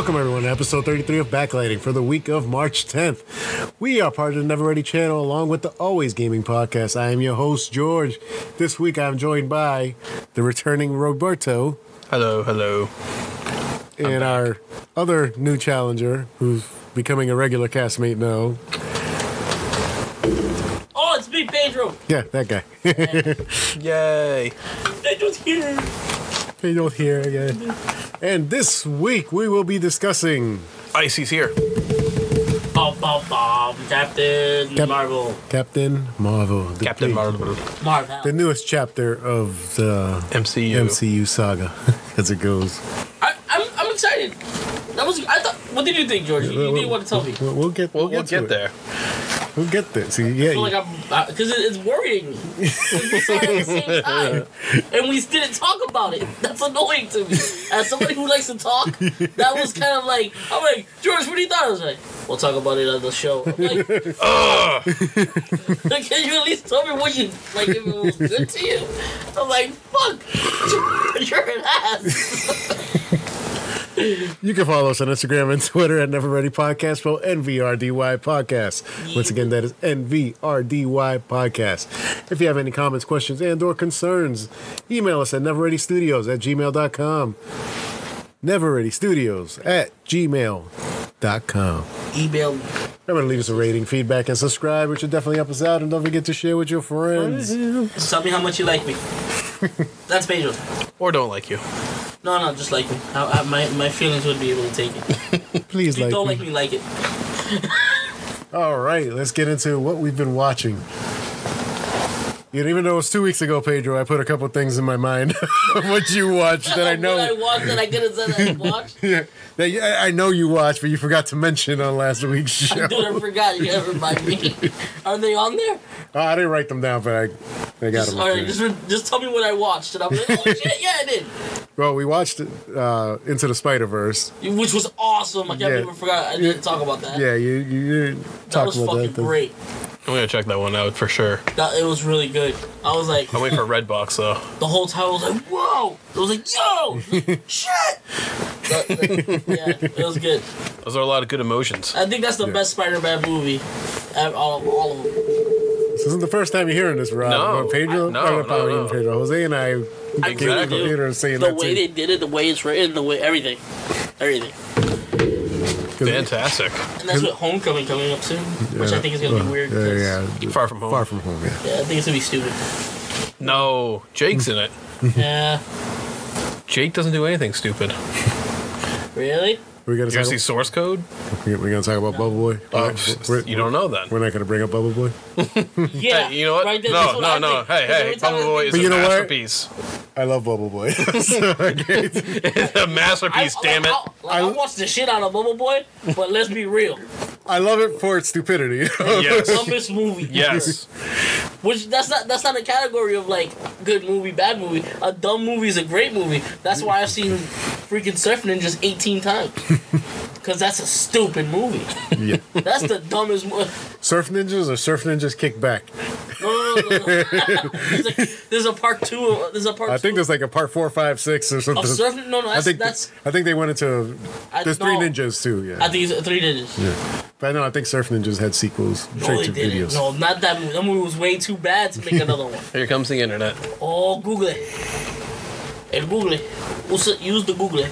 Welcome everyone to episode 33 of Backlighting for the week of March 10th. We are part of the Never Ready channel along with the Always Gaming podcast. I am your host, George. This week I'm joined by the returning Roberto. Hello, hello. And our other new challenger, who's becoming a regular castmate now. Oh, it's me, Pedro. Yeah, that guy. Yay. Pedro's here. Pedro's here again. And this week we will be discussing Icy's here. Captain Marvel. Captain Marvel. Captain Marvel. The newest chapter of the MCU saga, as it goes. I'm excited. What did you think, George? You didn't want to tell me. We'll get there. We'll get there. See, yeah, I feel like because it's worrying. We saw it at the same time, and we didn't talk about it. That's annoying to me. As somebody who likes to talk, that was kind of like, I'm like, George, what do you thought? I was like, we'll talk about it on the show. I'm like, can you at least tell me what you like? If it was good to you? I'm like, fuck, you're an ass. You can follow us on Instagram and Twitter at Never Ready Podcast, spelled NVRDY Podcast. Once again, that is NVRDY Podcast. If you have any comments, questions, and or concerns, email us at neverreadystudios@gmail.com. neverreadystudios@gmail.com. Email me. Remember to leave us a rating, feedback, and subscribe, which will definitely help us out. And don't forget to share with your friends. Tell me how much you like me. That's Pedro. Or don't like you. No, just like me. My feelings would be able to take it. Please If you don't like me, like it. All right, let's get into what we've been watching. Even though it was 2 weeks ago, Pedro, I put a couple things in my mind of what you watched that I know. What I watched that I could have said I watched? Yeah, I know you watched, but you forgot to mention on last week's show. Dude, I forgot. You gotta remind me. Are they on there? I didn't write them down, but I got them. All right, just tell me what I watched, and I'm like, oh shit, yeah, I did. Well, we watched Into the Spider-Verse, which was awesome. I can't believe I forgot. I didn't talk about that. Yeah, you didn't talk about that. That was fucking great. I'm gonna check that one out for sure. It was really good. I was like, I'm waiting for Redbox though. The whole time I was like, whoa! I was like, yo, shit! Yeah, it was good. Those are a lot of good emotions. I think that's the best Spider-Man movie. All of them. This isn't the first time you're hearing this, Rob. No, Pedro. no. Pedro. Jose and I Exactly. came to the theater and saying the way they did it, the way it's written, the way everything. Fantastic. And that's with Homecoming coming up soon, which I think is gonna be weird. Yeah. Far From Home. Far From Home. Yeah. Yeah, I think it's gonna be stupid. No, Jake's in it. Yeah. Jake doesn't do anything stupid. Really? We're gonna Did you see Source Code? We're gonna talk about Bubble Boy. You don't know then. We're not gonna bring up Bubble Boy. Yeah. Hey, you know what? Right there, No. Hey, Bubble Boy is a masterpiece. I love Bubble Boy. It's a masterpiece, damn it. I watched the shit out of Bubble Boy, but let's be real. I love it for its stupidity. Yes. Dumbest movie. Yes. Which that's not a category of like good movie, bad movie. A dumb movie is a great movie. That's why I've seen freaking Surf Ninjas 18 times. Because that's a stupid movie. Yeah. That's the dumbest movie. Surf Ninjas or Surf Ninjas Kick Back? No. There's a part two. I think there's like a part 4, 5, 6 or something. Of Surf. No. I think they went into. There's Three Ninjas too. Yeah. I think it's Three Ninjas. Yeah. But I think Surf Ninjas had sequels straight to videos. No, not that movie. That movie was way too bad to make another one. Here comes the internet. Oh, Google it. El Google. Use the Google.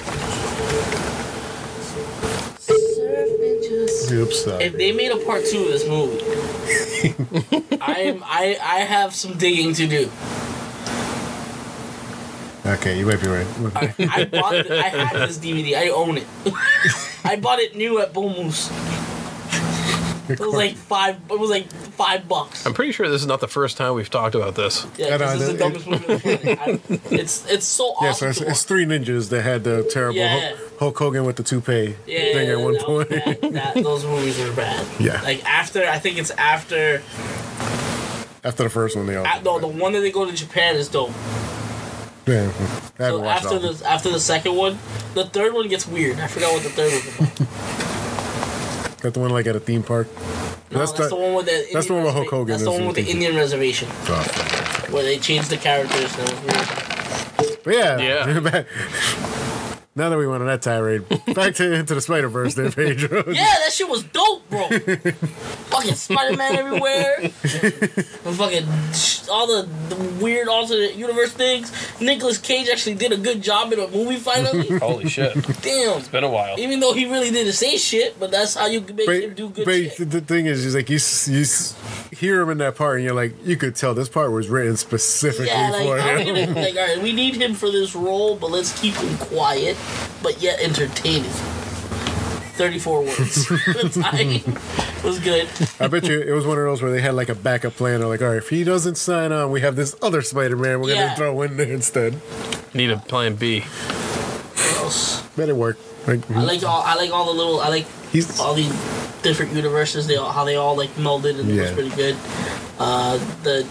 Surf Ninjas. Oops, sorry. If they made a part 2 of this movie, I have some digging to do. Okay, you might be right. I had this DVD. I own it. I bought it new at Bull Moose. It was like $5. I'm pretty sure this is not the first time we've talked about this. Yeah, this is the dumbest movie. It's so awesome. Yeah, so it's Three Ninjas that had the terrible Hulk Hogan with the toupee thing at one point. Those movies were bad. Yeah. Like I think it's after the first one, they all. No, the one that they go to Japan is dope. Yeah. So after the second one, the third one gets weird. I forgot what the third one's about. Got the one like at a theme park. No, that's the one with the Indian. That's the one with Hulk Hogan. That's the one with the Indian reservation. Oh. Where they changed the characters and it was weird. But yeah. Now that we went on that tirade, back to Into the Spider-Verse there, Pedro. Yeah, that shit was dope, bro. Fucking Spider-Man everywhere. And fucking all the weird alternate universe things. Nicolas Cage actually did a good job in a movie finally. Holy shit. Damn. It's been a while. Even though he really didn't say shit, but that's how you can make him do good shit. The thing is, like, you hear him in that part, and you're like, you could tell this part was written specifically for him. Like, all right, we need him for this role, but let's keep him quiet, but yet entertaining. 34 words. The time was good. I bet you it was one of those where they had like a backup plan. They're like, all right, if he doesn't sign on, we have this other Spider-Man we're going to throw in there instead. Need a plan B. What else? Better work. Like, I like all the little, all the different universes, how they all like melded, and it was pretty good. The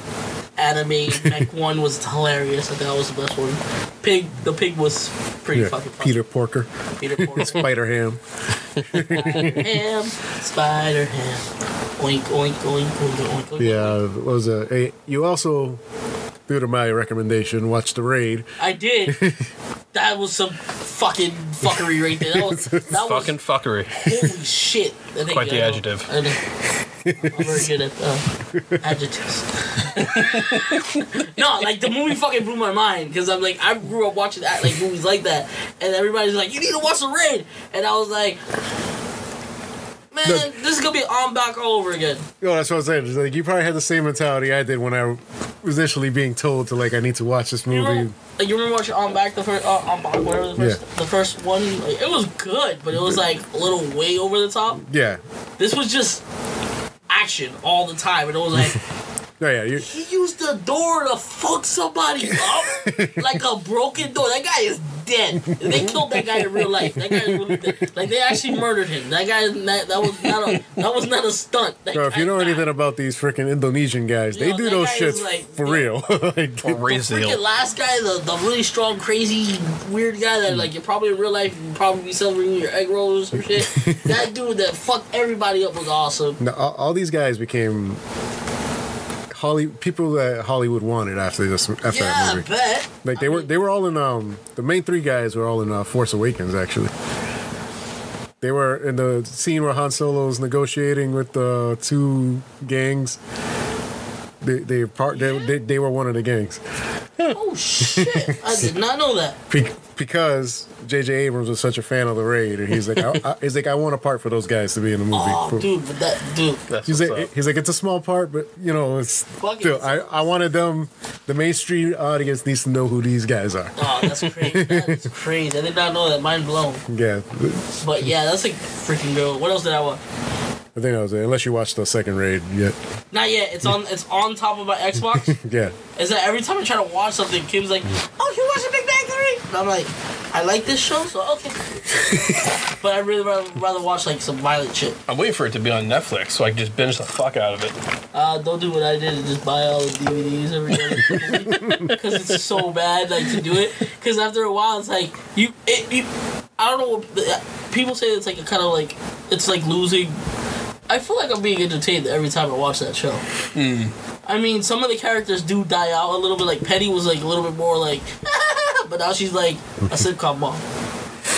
anime mech one was hilarious. I think that was the best one. The pig was pretty fucking fun. Peter Porker. Spider Ham. Spider Ham. Oink, oink, oink, oink, oink. Yeah, what was it? You also, due to my recommendation, watched The Raid. I did. That was some fucking fuckery right there. That was fucking fuckery. Holy shit. Quite the adjective. I'm very good at adjectives. No, like the movie fucking blew my mind because I'm like, I grew up watching like movies like that, and everybody's like, you need to watch The Raid, and I was like, man, this is gonna be on back all over again. No, that's what I was saying. It's like, you probably had the same mentality I did when I was initially being told to, like, I need to watch this movie. You remember watching On Back, the first, On Back, whatever the first one? Like, it was good, but it was like a little way over the top. Yeah. This was just action all the time, and it was like, he used the door to fuck somebody up like a broken door. That guy is dead. They killed that guy in real life. That guy is really dead. Like, they actually murdered him. That guy, that was not a stunt. Bro, if you know anything about these freaking Indonesian guys, they do those shits like, for real. Like, for real. The last guy, the really strong, crazy, weird guy that, like, you probably in real life you probably be celebrating your egg rolls or shit. That dude that fucked everybody up was awesome. Now, all these guys became people that Hollywood wanted after that movie. I bet. Like, they were all in the main three guys were all in Force Awakens, actually. They were in the scene where Han Solo's negotiating with the two gangs. They were one of the gangs. Oh shit! I did not know that. Because J.J. Abrams was such a fan of The Raid, and he's like, I want a part for those guys to be in the movie. Oh, dude. He's like, it's a small part, but you know, it's still. I wanted them. The mainstream audience needs to know who these guys are. Oh, that's crazy. That's crazy. I did not know that. Mind blown. Yeah. But yeah, that's like freaking good. What else did I watch? I think that was it. Unless you watched the second Raid yet. Not yet. It's on top of my Xbox. Yeah. Is that every time I try to watch something, Kim's like, "Oh, you watching Big Bang Theory?" And I'm like, "I like this show, so okay." But I'd really rather watch like some violent shit. I'm waiting for it to be on Netflix so I can just binge the fuck out of it. Don't do what I did and just buy all the DVDs every day because it's so bad, like, to do it. Because after a while, it's like I don't know what people say. It's like a kind of like it's like losing. I feel like I'm being entertained every time I watch that show. I mean, some of the characters do die out a little bit. Like, Penny was like a little bit more like, but now she's like a sitcom mom.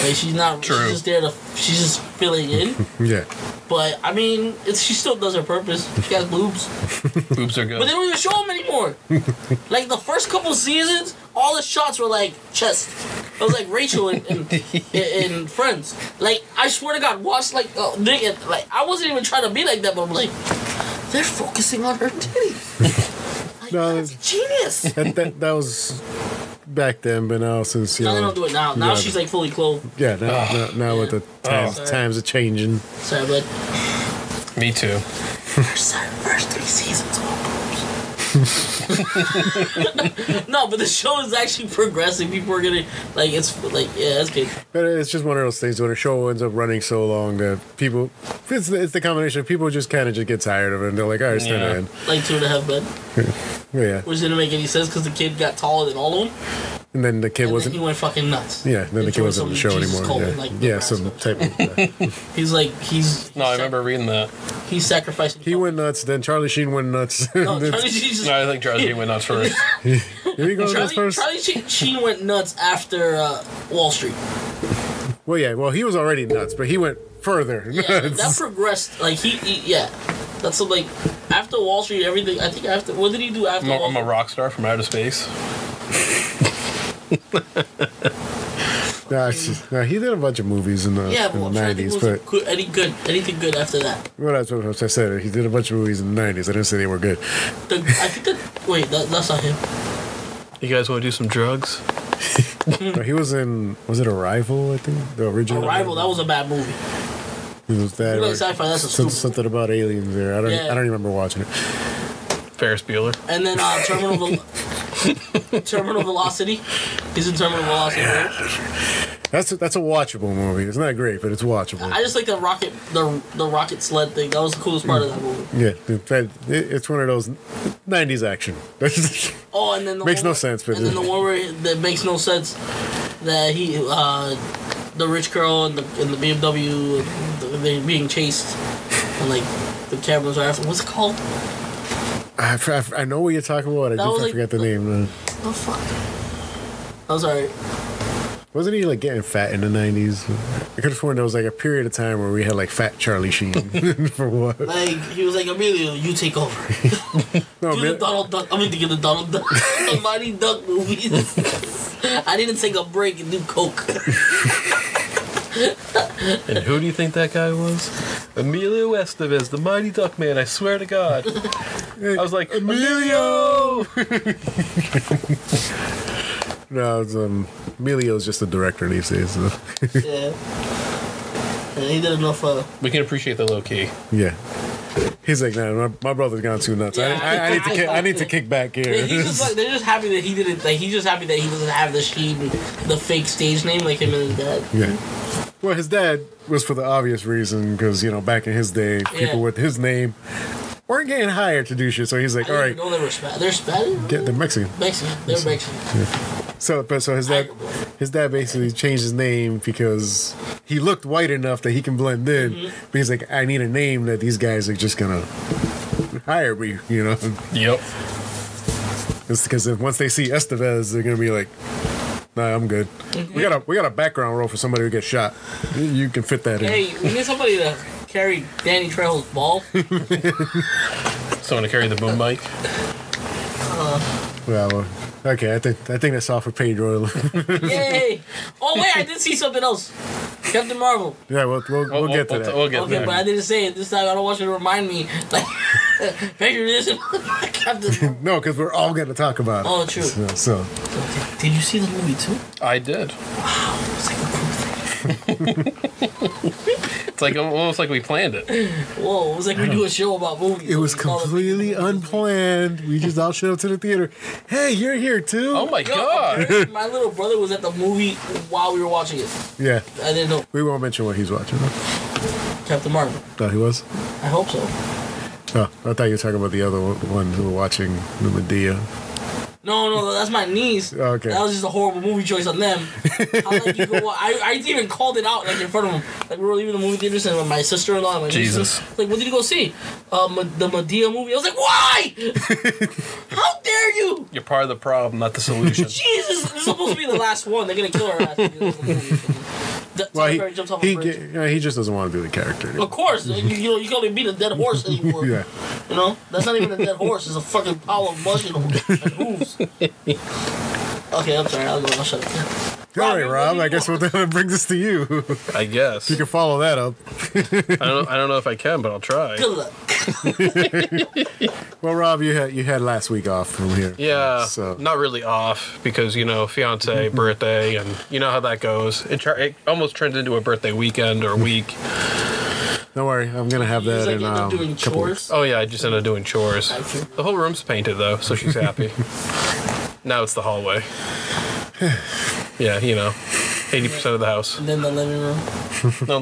Like, she's not. True. She's just there to. She's just filling in. Yeah. But I mean, she still does her purpose. She has boobs. Boobs are good. But they don't even show them anymore. Like, the first couple seasons, all the shots were like chest. It was like Rachel in Friends. Like, I swear to God, watch like nigga. Like, I wasn't even trying to be like that, but I'm like, they're focusing on her titties. Like, No, that's genius. That was back then, but now since No, they don't do it now. Now she's like fully clothed. Yeah, now with the times are changing. Sorry, bud. Me too. First 3 seasons all boobs. No, but the show is actually progressing. People are gonna like. It's like, yeah, that's good. But it's just one of those things when a show ends up running so long that people, it's the combination of people just kind of just get tired of it and they're like, all right, it's time to end. Like 2.5 Men. Yeah. Which didn't make any sense because the kid got taller than all of them. And then the kid And wasn't. then he went fucking nuts. Yeah, then the kid wasn't on the show Jesus anymore. Coleman, Yeah, like, yeah, some type of. He's like, he's. No, I remember reading that. He's sacrificing. He went nuts. Then Charlie Sheen went nuts. No, Charlie Sheen just. No, I think Charlie Sheen went nuts first. Here he goes nuts first. Charlie Sheen went nuts after Wall Street. Well, yeah. Well, he was already nuts, but he went further. Yeah, that progressed. Like yeah, that's like after Wall Street, everything. I think after what did he do after? I'm a rock star from outer space. No, he did a bunch of movies in the 90s, but anything good after that? Well, that's what I said. He did a bunch of movies in the 90s. I didn't say they were good. I think that's not him. You guys want to do some drugs? No, he was in. Was it Arrival? I think the original. Arrival. That was a bad movie. It was that. You like sci-fi? That's a stupid. Something about aliens there. I don't remember watching it. Ferris Bueller. And then Terminal Velocity. He's in Terminal Velocity. Right? That's a watchable movie. It's not great, but it's watchable. I just like the rocket sled thing. That was the coolest part of that movie. Yeah, it's one of those 90s action. Oh, and then makes no sense. But then the one where that makes no sense that he the rich girl and the BMW they're being chased and like the cameras are after. What's it called? I know what you're talking about. I forgot the name. The fuck? I was alright. Wasn't he like getting fat in the 90s? I could have sworn there was like a period of time where we had like fat Charlie Sheen. For what? Like he was like, Emilio, you take over. No, do the Donald Duck. I'm thinking the Donald Duck, the Mighty Duck movies. I didn't take a break and do coke. And who do you think that guy was? Emilio Estevez, the Mighty Duck Man. I swear to God. I was like, Emilio. No, it's, Emilio's just a director these days. So. Yeah. He did enough. We can appreciate the low key. Yeah. He's like, nah, my brother's gone too nuts. Yeah, I need to kick back here. Yeah, he's just like, they're just happy that he didn't. Like, he's just happy that he doesn't have the Sheen, the fake stage name like him and his dad. Yeah. Well, his dad was for the obvious reason because back in his day, people with his name weren't getting hired to do shit. So he's like, all right. No, they're Spanish. They're Mexican. They're Mexican. Yeah. So his dad basically changed his name because he looked white enough that he can blend in. Mm-hmm. But he's like, I need a name that these guys are just gonna hire me. Yep. It's because once they see Estevez, they're gonna be like, nah, I'm good. Mm-hmm. We got a background role for somebody who gets shot. You can fit that in. Hey, we need somebody to carry Danny Trejo's ball. Someone to carry the boom mic. Well, okay. I think that's all for Pedro. Yay! Oh wait, I did see something else. Captain Marvel. Yeah, we'll get to that. We'll get there. But I didn't say it this time. I don't want you to remind me. Like, Pedro this Captain Marvel. No, because we're all going to talk about it. Oh, true. So. Did you see the movie too? I did. Wow, it's like a cool thing. It's like almost like we planned it. Whoa, it was like we do a show about movies. It was completely unplanned. We just all showed up to the theater. Hey, you're here too? Oh my God. My little brother was at the movie while we were watching it. Yeah. I didn't know. We won't mention what he's watching. Captain Marvel. Thought he was? I hope so. Oh, I thought you were talking about the other one who were watching the Medea. No, that's my niece. Okay. That was just a horrible movie choice on them. I even called it out like in front of them. Like we were leaving the movie theaters and my sister-in-law and my Jesus. niece, like, what did you go see? The Medea movie. I was like, why? How dare you? You're part of the problem, not the solution. Jesus, this is supposed to be the last one. They're gonna kill her ass. Well, he just doesn't want to do the character anymore. Of course, you can only beat a dead horse anymore. Yeah. That's not even a dead horse. It's a fucking pile of mush and hooves. Okay, I'm sorry. I'll shut up. All right, Rob. I guess that brings us to you. I guess you can follow that up. I don't know if I can, but I'll try. Good luck. Well, Rob, you had last week off from here. Yeah, so. Not really off because fiance, birthday, and you know how that goes. It almost turns into a birthday weekend or week. Don't worry, I'm gonna have that in a doing chores. Oh yeah, I just ended up doing chores. The whole room's painted though, so she's happy. Now it's the hallway. Yeah, 80% of the house. And then the living room. No,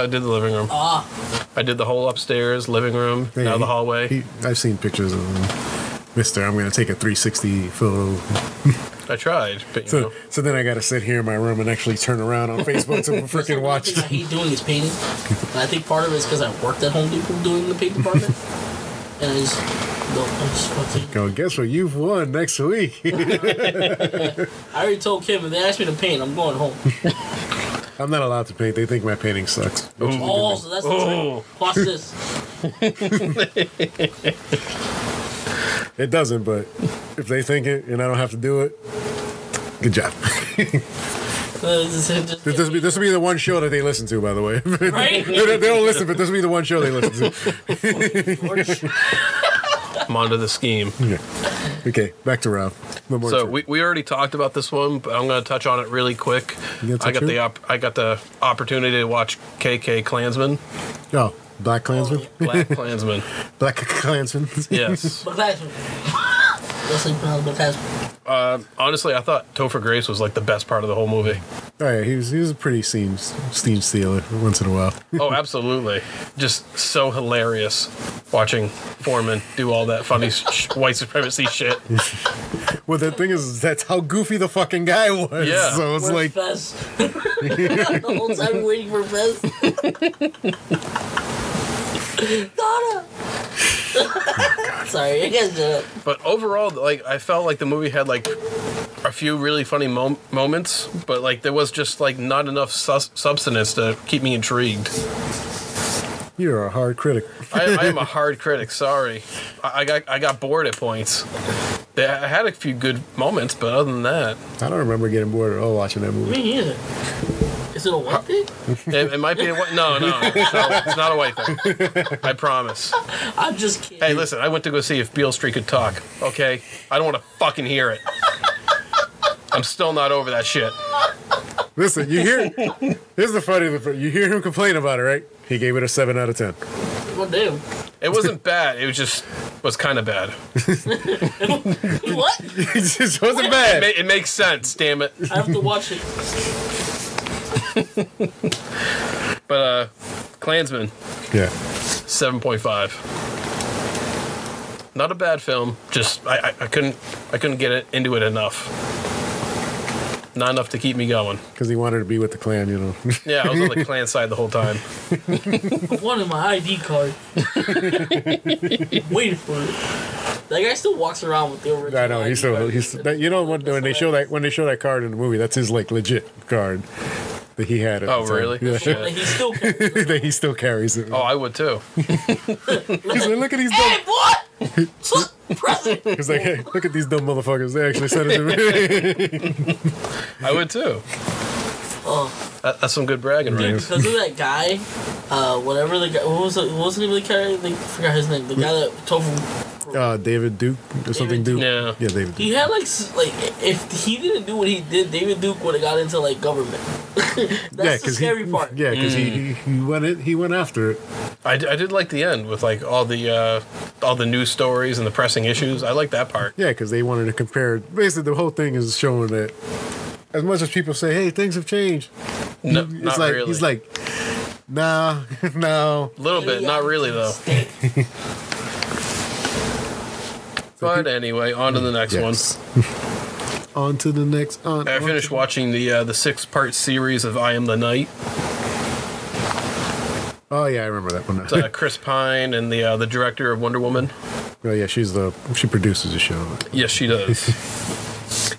I did the living room. I did the whole upstairs, living room, now the hallway. I've seen pictures of him. Mister, I'm going to take a 360 photo. I tried, but so then I got to sit here in my room and actually turn around on Facebook to freaking watch. The thing I hate doing is painting. And I think part of it is because I worked at Home Depot doing the paint department. And I'm just fucking... Go, guess what? You've won next week. I already told Kim, if they ask me to paint, I'm going home. I'm not allowed to paint. They think my painting sucks. Oh, so that's the trick. Watch this. It doesn't, but if they think it and I don't have to do it, good job. This will be the one show that they listen to, by the way. Right? They don't listen, but this will be the one show they listen to. I'm onto the scheme. Yeah. Okay, back to Rob. So we already talked about this one, but I'm going to touch on it really quick. I got the opportunity to watch KK Klansman. Oh, Black Klansman? Black Klansman. Black Klansman. Yes. Black Klansman. Honestly, I thought Topher Grace was like the best part of the whole movie. Oh yeah, he was a pretty steam stealer once in a while. Oh, absolutely. Just so hilarious watching Foreman do all that funny white supremacy shit. Well, the thing is, that's how goofy the fucking guy was. Yeah. So it's Where's like Fez? The whole time we're waiting for Fez. Donna. Sorry, I guess. But overall, like, I felt like the movie had like a few really funny moments, but like there was just like not enough substance to keep me intrigued. you're a hard critic. I am a hard critic. Sorry, I got bored at points. I had a few good moments, but other than that, I don't remember getting bored at all watching that movie. Me either. Is it a white thing? it might be a white. No, it's not a white thing. I promise. I'm just kidding. Hey, listen, I went to go see if Beale Street could talk. Okay, I don't want to fucking hear it. I'm still not over that shit. Listen, you hear. Here's the funny. You hear him complain about it, right? He gave it a 7 out of 10. Well, damn. It wasn't bad. It was kind of bad. What? It just wasn't bad. It makes sense. Damn it. I have to watch it. But Klansman, Yeah. 7.5. Not a bad film. Just I couldn't get into it enough. Not enough to keep me going. Because he wanted to be with the Klan, you know. Yeah, I was on the Klan side the whole time. I wanted my ID card. Waiting for it. That guy still walks around with the original. I know ID he's card. you know when they show that card in the movie, that's his like legit card that he had. At Oh, the time. really? Yeah. Shit. Like, he still carries it. That he still carries it. Oh, I would too. He's like, look at these Hey, dumb. what? President. He's like, hey, look at these dumb motherfuckers. They actually said it to me. I would too. Oh, That's some good bragging, right? because of that guy, whatever the guy, what was the name of the character? I forgot his name. The guy that told him. David Duke or something. Duke. Yeah. Yeah, David Duke. He had like if he didn't do what he did, David Duke would have got into like government. That's the scary part. Yeah, because he went after it. I did like the end with like all the news stories and the pressing issues. I like that part. Yeah, because they wanted to compare. Basically, the whole thing is showing that as much as people say, "Hey, things have changed," No, it's not like really. he's like, "Nah, no." A little bit, not really though. But anyway, on to the next one. On to the next. I finished watching the 6-part series of I Am the Night. Oh yeah, I remember that one. It's, Chris Pine and the director of Wonder Woman. Oh yeah, she produces the show. Yes, she does.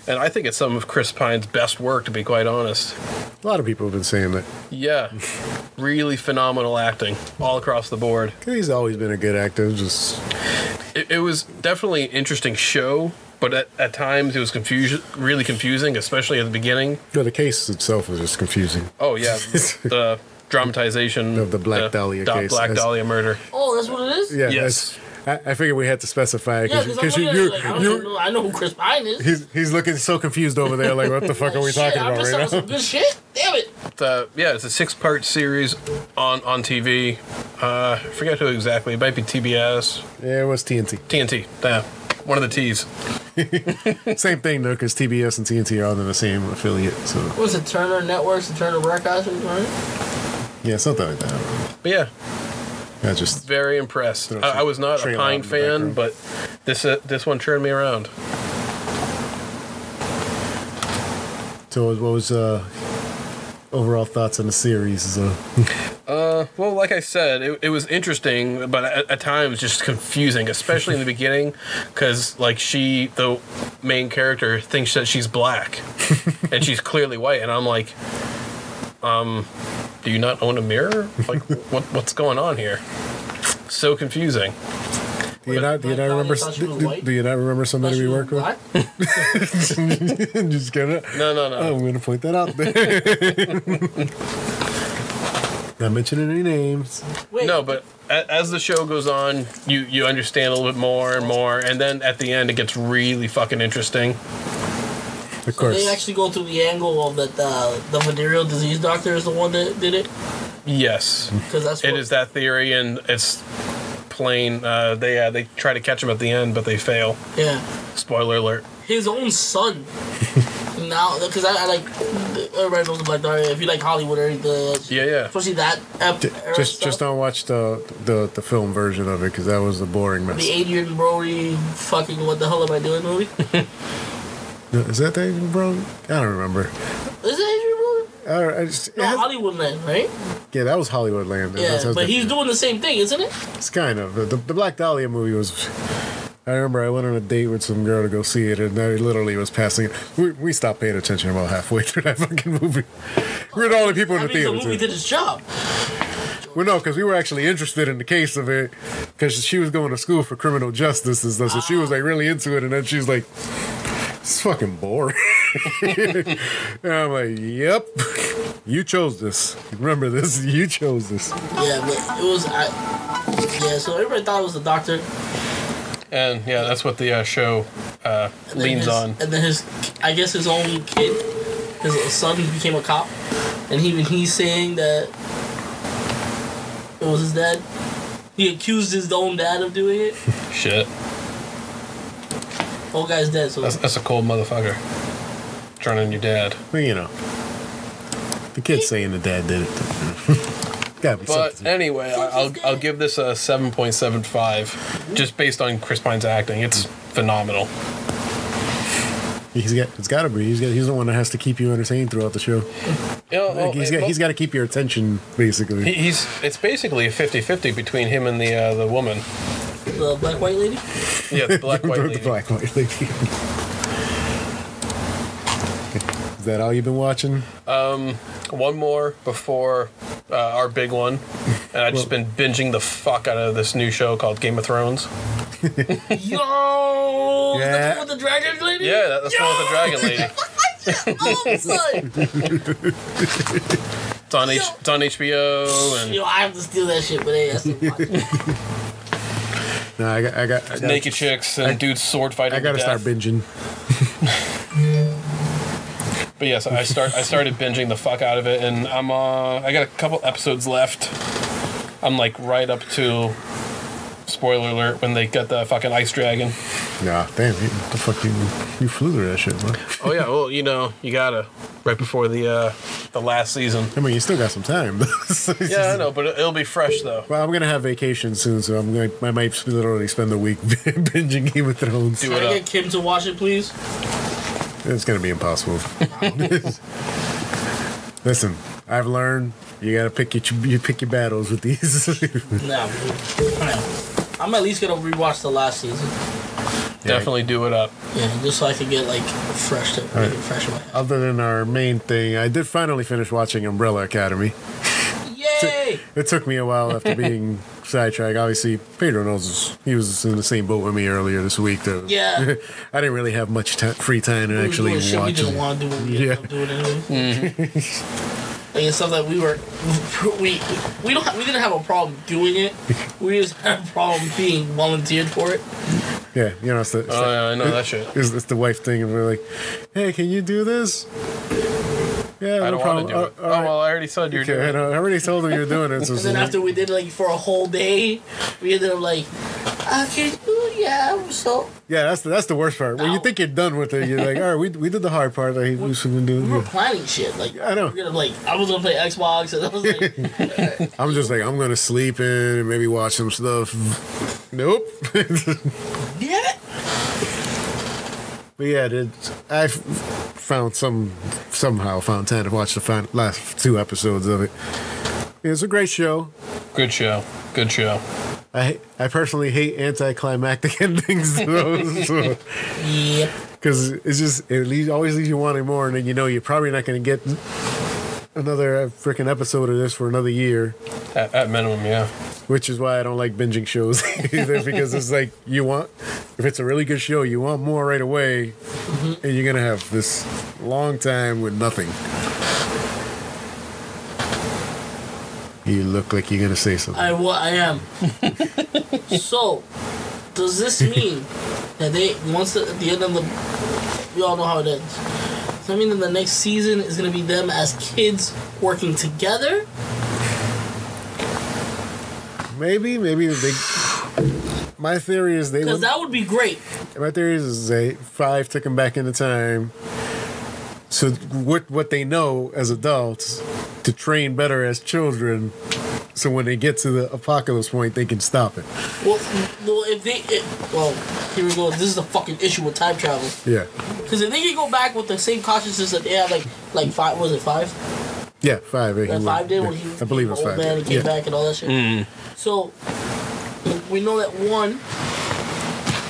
And I think it's some of Chris Pine's best work, to be quite honest. A lot of people have been saying that. Yeah, really phenomenal acting all across the board. He's always been a good actor. Just It was definitely an interesting show, but at times it was really confusing, especially at the beginning. the case itself is just confusing. Oh yeah, the dramatization Of the Black Dahlia case. Black Dahlia murder. Oh, that's what it is. Yeah. Yes. I figured we had to specify Yeah, because because I know who Chris Pine is. he's looking so confused over there. Like, what the fuck are we talking I'm about just right now? some good shit. Damn it. It's a 6-part series on TV. I forget who exactly. It might be TBS. Yeah, it was TNT. TNT. One of the T's. Same thing though, because TBS and TNT are all in the same affiliate. So What was it? Turner Networks and Turner Broadcasting, right? yeah, something like that. But yeah, I just very impressed. I was not a Trailer Pine out in the fan, background. but this one turned me around. so what was overall thoughts on the series? Well, like I said, it was interesting, but at times just confusing, especially in the beginning, because like the main character, thinks that she's black, and she's clearly white, and I'm like, Do you not own a mirror? Like, what's going on here? So confusing. Do you not remember somebody we work with? Just kidding. No. I'm going to point that out there. Not mentioning any names. Wait. No, but as the show goes on, you understand a little bit more and more, and then at the end it gets really fucking interesting. Of course. They actually go through the angle of that the venereal disease doctor is the one that did it. Yes, Because it is that theory, and it's plain. They try to catch him at the end, but they fail. Yeah. Spoiler alert. His own son. Now, because I like everybody knows the Black Dahlia. If you like Hollywood or anything, Yeah. especially that Just don't watch the film version of it because that was a boring mess. the Adrian Brody fucking what the hell am I doing movie. Is that Adrian Brody? I don't remember. Is it Adrian Brody? No, Hollywoodland, right? Yeah, that was Hollywoodland. Yeah, That's but he's doing the same thing, isn't it? It's kind of the Black Dahlia movie was. I remember I went on a date with some girl to go see it, and I literally was passing it. We stopped paying attention about halfway through that fucking movie. We were the only people in the theater. The movie did its job. Well, no, because we were actually interested in the case of it, because she was going to school for criminal justice and stuff, so she was like really into it, and then she was like, "It's fucking boring." And I'm like, "Yep, you chose this. Remember this? You chose this." Yeah, but it was. So everybody thought it was the doctor. And yeah, that's what the show leans on. And then I guess his own kid, his son, became a cop, and he's saying that it was his dad. He accused his own dad of doing it. Shit. Old guy's dead. So That's a cold motherfucker. Turning on your dad. Well, you know, the kid's saying the dad did it. Gotta be But something. anyway, I'll give this a 7.75, just based on Chris Pine's acting. It's phenomenal. It's got to be. He's the one that has to keep you entertained throughout the show. You know, He's got to keep your attention, basically. It's basically a 50-50 between him and the woman. the black white lady. Yeah, the black white lady. The black white lady. Is that all you've been watching? One more before our big one, and I've just been binging the fuck out of this new show called Game of Thrones. Yo, Yeah. the one with the dragon lady. Yeah, that's the one with the dragon lady. It's on HBO, and Yo, I have to steal that shit, but hey, that's still fine. No, I got naked chicks and dudes sword fighting. I gotta to start death. binging. But yes, I started binging the fuck out of it, and I got a couple episodes left. I'm like right up to, spoiler alert, when they get the fucking ice dragon. Nah, damn, what the fuck you flew through that shit, man. Oh yeah, well you gotta right before the last season. I mean, you still got some time. Yeah, I know, but it'll be fresh though. Well, I'm gonna have vacation soon, so I might literally spend a week binging Game of Thrones. Do Can it I up. get Kim to watch it, please? It's gonna be impossible. Listen, I've learned you gotta pick your battles with these. No. I'm at least gonna rewatch the last season. Definitely do it up. Yeah, just so I can get like fresh in my head. Other than our main thing, I did finally finish watching Umbrella Academy. Yay! It took me a while after being sidetracked. Obviously, Pedro knows he was in the same boat with me earlier this week. Yeah. I didn't really have much free time to actually We watch didn't it. want to do what we ended up doing anyway. Like, it's stuff that we didn't have a problem doing it. We just had a problem being volunteered for it. Yeah, you know, it's I know that shit. It's the wife thing, and we're like, "Hey, can you do this?" Yeah, I no don't problem. want to do it. All right. Well, I already said you're Okay, doing I it. know. I already told them you're doing it. So And then after we did like for a whole day, we ended up like, okay, yeah, so yeah, that's the worst part. When you think you're done with it, you're like, "All right, we did the hard part. Like, we should do we were it." planning shit. Like I know. we were gonna I was gonna play Xbox, and I was like, I'm just like, I'm gonna sleep in and maybe watch some stuff. Nope. yeah. But yeah, I somehow found time to watch the last 2 episodes of it. It's a great show. Good show. Good show. I personally hate anticlimactic endings though, Yep. because it always leaves you wanting more, and then you know you're probably not going to get another freaking episode of this for another year. At minimum, yeah. Which is why I don't like binging shows either, because it's like if it's a really good show, you want more right away, and you're gonna have this long time with nothing. You look like you're gonna say something. I am. So, does this mean that at the end of we all know how it ends. Does that mean that the next season is gonna be them as kids working together? Maybe they. My theory is because that would be great. My theory is 5 took them back into time. So what they know as adults to train better as children, so when they get to the apocalypse point, they can stop it. Well, here we go. This is the fucking issue with time travel. Yeah. Because if they can go back with the same consciousness that they had, like 5, was it 5? Yeah, 5. That 5 did when he I believe it was 5. Old man and came back and all that shit. So we know that 1.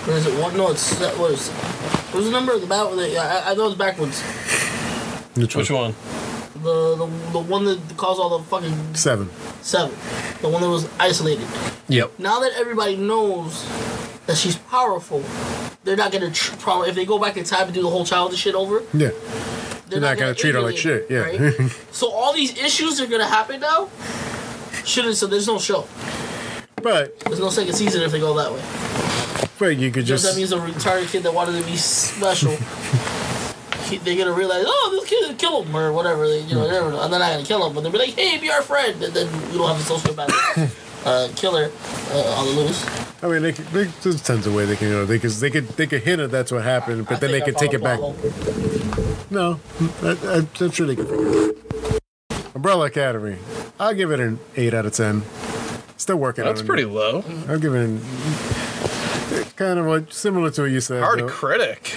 Or is it 1? No, it's what was the number of the battle? I know it's backwards. Which one? The one that caused all the fucking 7. The one that was isolated. Yep. Now that everybody knows that she's powerful, they're not gonna probably, if they go back in time and do the whole childish shit over. Yeah. They're not gonna treat her like shit. Yeah. Right? So all these issues are gonna happen now. So there's no show. But there's no second season if they go that way. But you could just. That means a retarded kid that wanted to be special. They're gonna realize, this kid gonna kill him or whatever. And they're not gonna kill him, but they'll be like, "Hey, be our friend," and then you don't have a sociopath killer on the loose. I mean, there's tons of ways they can go. They could hint at that's what happened, but then they could take it back. No, I'm sure they could figure it out. Umbrella Academy. I'll give it an 8 out of 10. Still working on it. That's pretty low. I'll give it kind of like similar to what you said. Hard critic.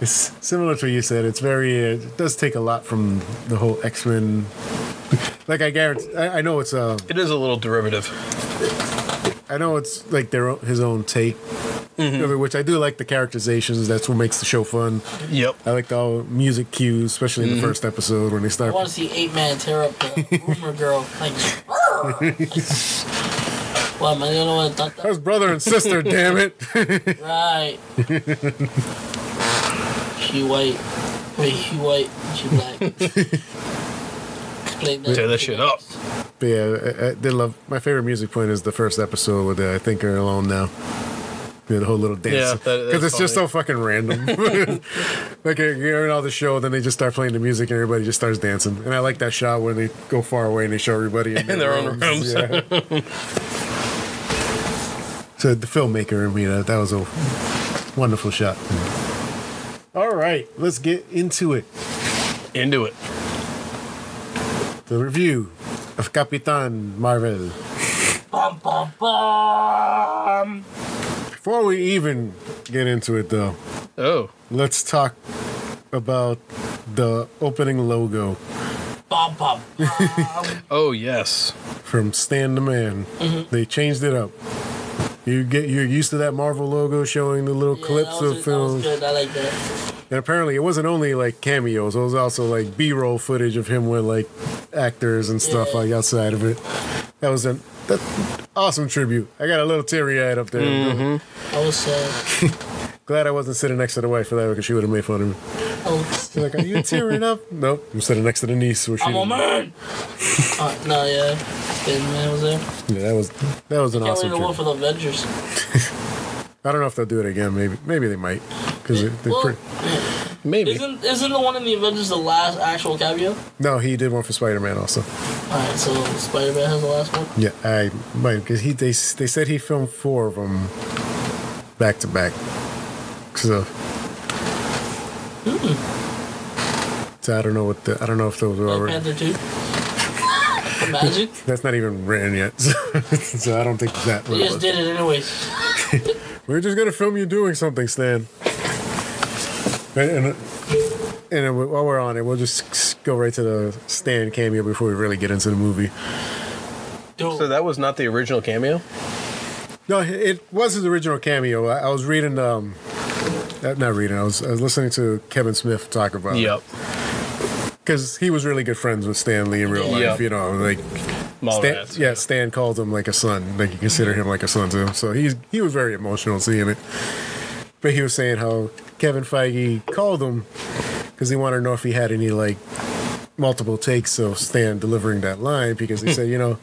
It's similar to what you said. It's very. It does take a lot from the whole X-Men. Like I guarantee, I know it's It is a little derivative. I know it's like his own take, which I do like the characterizations. That's what makes the show fun. Yep. I like the music cues, especially in the first episode when they start. I want to see 8-Man tear up the rumor girl. Like, what am I gonna want to that was brother and sister, damn it. Right. She white. Wait, she white. She black. Explain that. Tear that shit up. But yeah, I did love. My favorite music point is the first episode with I Think You're Alone Now. The whole little dance. Yeah, because it's just so fucking random. Like you're in all the show, then they just start playing the music and everybody just starts dancing. And I like that shot when they go far away and they show everybody in their own rooms. Yeah. So the filmmaker, that was a wonderful shot. All right, let's get into it. The review of Capitan Mar-Vellous. Bum, bum, bum. Before we even get into it, though, let's talk about the opening logo. Bum, bum, bum. Oh yes, from Stan the Man. They changed it up. You're used to that Marvel logo showing the little clips of films. That was good. I like that. And apparently, it wasn't only like cameos; it was also like B-roll footage of him with like actors and stuff like outside of it. That was an awesome tribute. I got a little teary-eyed up there. I was sad. Glad I wasn't sitting next to the wife for that because she would have made fun of me. She's like, "Are you tearing up?" Nope. I'm sitting next to the niece. Where I'm a man. No, yeah. Stan Man was there. Yeah, that was an awesome tribute. One for the Avengers. I don't know if they'll do it again. Maybe they might because maybe isn't the one in the Avengers the last actual cameo? No, he did one for Spider-Man also. All right, so Spider-Man has the last one. Yeah, I might because they said he filmed 4 of them back to back. So I don't know if those were already. Panther 2. Imagine. That's not even written yet, so I don't think that. They just did it anyways. We're just gonna film you doing something, Stan. And while we're on it, we'll just go right to the Stan cameo before we really get into the movie. So that was not the original cameo? No, it was his original cameo. I was reading, not reading. I was listening to Kevin Smith talk about it. Yep. because he was really good friends with Stan Lee in real life. Yeah. You know, like Mallrats. Stan, Stan called him like a son. Like, you consider him like a son to him. So he was very emotional seeing it. But he was saying how Kevin Feige called him because he wanted to know if he had any like multiple takes of Stan delivering that line, because they said, you know,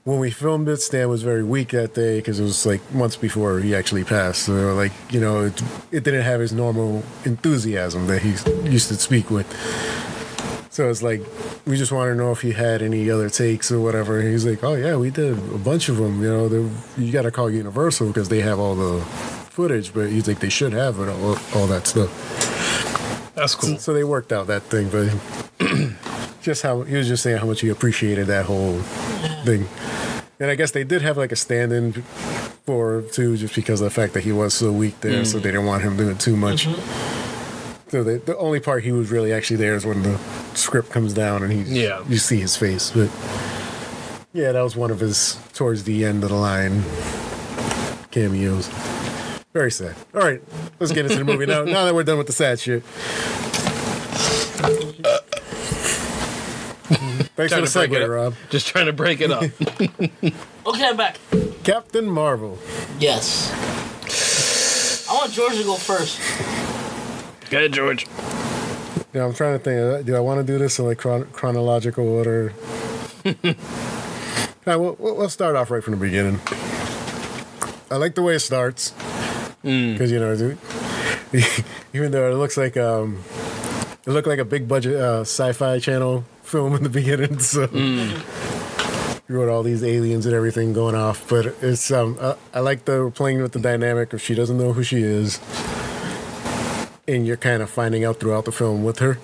when we filmed it, Stan was very weak that day because it was like months before he actually passed. So like, you know, it didn't have his normal enthusiasm that he used to speak with. So it's like, we just want to know if he had any other takes or whatever. And he's like, oh yeah, we did a bunch of them. You know, you got to call Universal because they have all the footage, but he's like, they should have it, all that stuff. That's cool. So they worked out that thing, but just how he was just saying how much he appreciated that whole thing. And I guess they did have like a stand-in for too, just because of the fact that he was so weak there, so they didn't want him doing too much. So the only part he was really actually there is when the script comes down and you see his face. But yeah, that was one of his towards the end of the line cameos. Very sad. All right, let's get into the movie now. Now that we're done with the sad shit. Thanks for the segue, Rob. Just trying to break it up. Okay, I'm back. Captain Marvel. Yes. I want George to go first. Go ahead, George. Yeah, I'm trying to think. Do I want to do this in like chronological order? We'll start off right from the beginning. I like the way it starts because you know, even though it looks like it looked like a big budget sci-fi channel film in the beginning, so you wrote all these aliens and everything going off. But it's I like the playing with the dynamic of she doesn't know who she is, and you're kind of finding out throughout the film with her.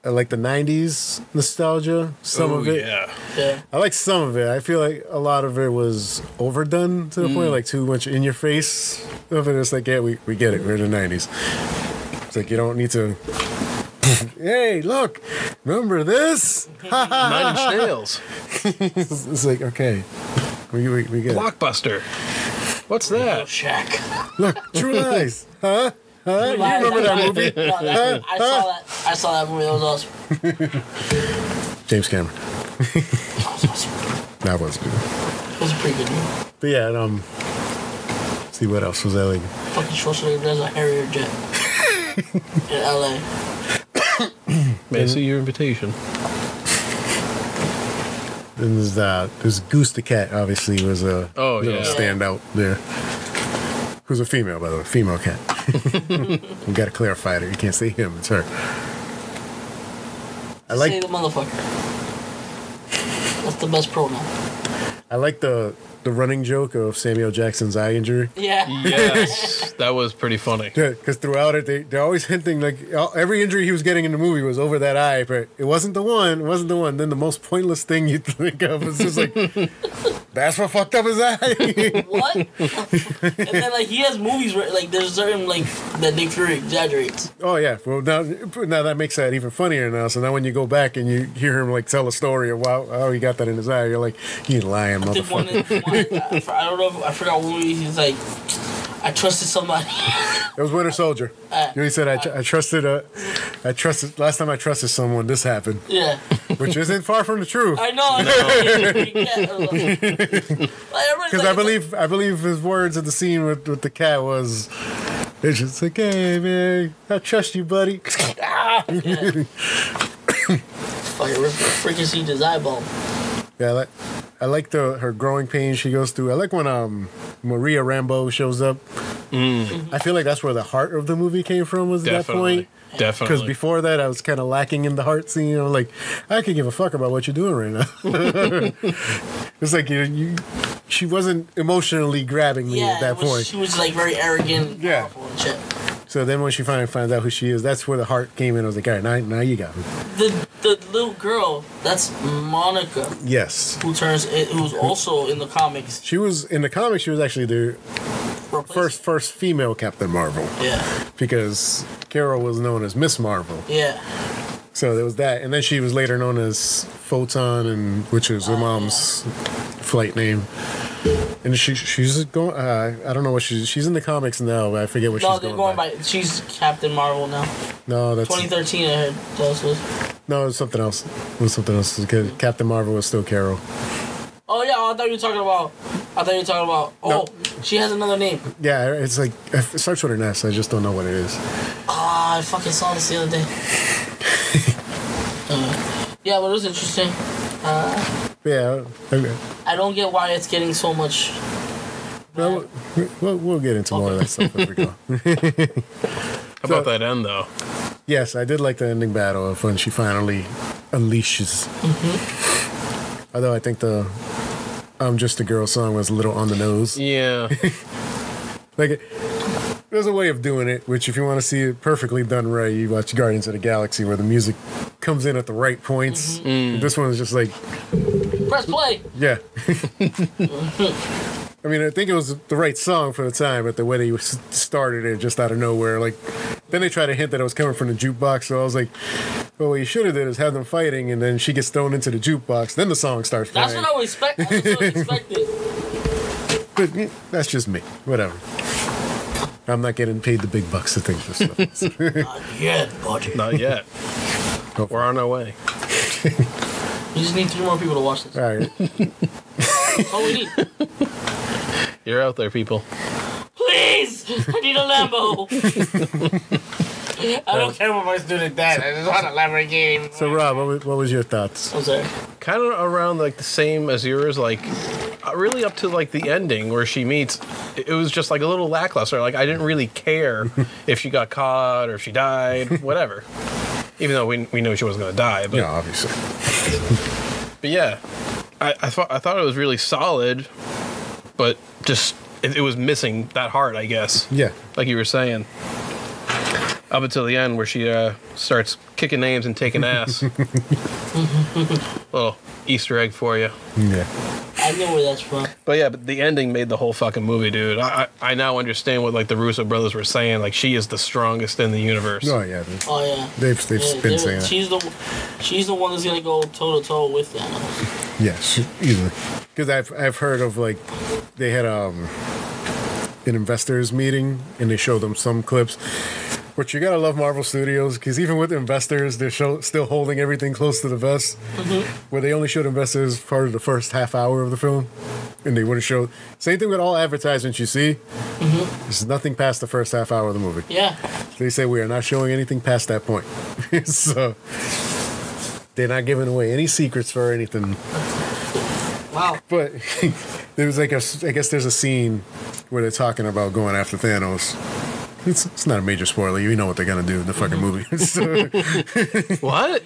I like the 90s nostalgia, some of it. Yeah. I like some of it. I feel like a lot of it was overdone to the point, like too much in your face of it. It's like, yeah, we get it. We're in the 90s. It's like, you don't need to, hey, look, remember this? Nine Inch Nails. It's like, okay, we get it. Blockbuster. What's that? Shaq. Look, True Lies. Huh? You remember that movie? No, I saw that movie. That was awesome. James Cameron. That was awesome. That was good. It was a pretty good movie. But yeah, see what else was that like? Fucking Schwarzenegger does a Harrier jet in LA. May I see your invitation? And there's Goose the cat. Obviously, was a little standout there. Who's a female, by the way, female cat. We got to clarify that. You can't say him; it's her. Say the motherfucker. That's the best pronoun. I like the running joke of Samuel Jackson's eye injury. Yeah. Yes, that was pretty funny. Yeah, because throughout it, they're always hinting like every injury he was getting in the movie was over that eye, but it wasn't the one. It wasn't the one. Then the most pointless thing you think of is just like, that's what fucked up his eye. What? And then like he has movies where like there's certain like that Nick Fury exaggerates. Oh yeah. Well now that makes that even funnier now. So now when you go back and you hear him like tell a story of how he got that in his eye, you're like, he's lying, motherfucker. I don't know. I forgot what movie he's like. I trusted somebody. It was Winter Soldier. He said, I trusted. Last time I trusted someone, this happened. Yeah. Which isn't far from the truth. I know. Because I believe his words in the scene with the cat was, it's just like, hey man, I trust you, buddy. Fucking freaking seed his eyeball. Yeah, I like her growing pains she goes through. I like when Maria Rambeau shows up. I feel like that's where the heart of the movie came from, was that point. Definitely. Because before that, I was kind of lacking in the heart scene. I'm like, I could give a fuck about what you're doing right now. It's like she wasn't emotionally grabbing me at that point. She was like very arrogant, powerful and shit. So then when she finally finds out who she is, that's where the heart came in. I was like, all right, now you got me. The little girl, that's Monica. Yes. Who's also in the comics. She was in the comics. She was actually the first female Captain Marvel. Yeah. Because Carol was known as Miss Marvel. Yeah. So there was that, and then she was later known as Photon, which is her mom's flight name. And she's going. I don't know what she's in the comics now. But I forget what she's going by. She's Captain Marvel now. No, that's 2013. I heard that was. No, it was something else. It was something else. Captain Marvel was still Carol. Oh yeah, I thought you were talking about. Oh, she has another name. Yeah, it's like it starts with an S. I just don't know what it is. I fucking saw this the other day. Yeah, but it was interesting. Yeah. Okay. I don't get why it's getting so much. Well, we'll get into more of that stuff as we go. How about that end, though? Yes, I did like the ending battle of when she finally unleashes. Although I think the "I'm Just a Girl" song was a little on the nose. Yeah. Like, there's a way of doing it, which if you want to see it perfectly done right, you watch Guardians of the Galaxy, where the music comes in at the right points. This one is just like... Press play! Yeah. I mean, I think it was the right song for the time, but the way they started it just out of nowhere, like... Then they tried to hint that it was coming from the jukebox, so I was like, well, what you should have did is have them fighting, and then she gets thrown into the jukebox, then the song starts playing. That's what I would expect. That's what I expected. But that's just me. Whatever. I'm not getting paid the big bucks to think this stuff. Not yet, buddy. Not yet. We're on our way. You just need 3 more people to watch this. All right. That's all we need. You're out there, people. Please! I need a Lambo! I don't care what my student does. I just want a Lamborghini. So, Rob, what was your thoughts? I'm sorry. Kind of around like the same as yours, like really up to like the ending where she meets. It was just like a little lackluster. Like I didn't really care if she got caught or if she died, whatever. Even though we knew she wasn't going to die. But, Yeah, obviously. But yeah, I thought it was really solid, but just it was missing that heart, I guess. Yeah. Like you were saying. Up until the end where she starts kicking names and taking ass. Little Easter egg for you. Yeah. I know where that's from. But yeah, but the ending made the whole fucking movie, dude. I now understand what like the Russo brothers were saying. Like she is the strongest in the universe. Oh, yeah. Oh, yeah. They've been saying that. She's the one that's going to go toe-to-toe with Thanos. Yes, easily. Because I've heard of, like, they had an investors meeting, and they showed them some clips. But you gotta love Marvel Studios, because even with investors, they're still holding everything close to the vest. Where they only showed investors part of the first half hour of the film, and they wouldn't show. Same thing with all advertisements you see. There's nothing past the first half hour of the movie. Yeah. They say we are not showing anything past that point. So they're not giving away any secrets for anything. Wow. But there was like I guess there's a scene where they're talking about going after Thanos. It's not a major spoiler. You know what they're gonna do in the fucking movie. So, What?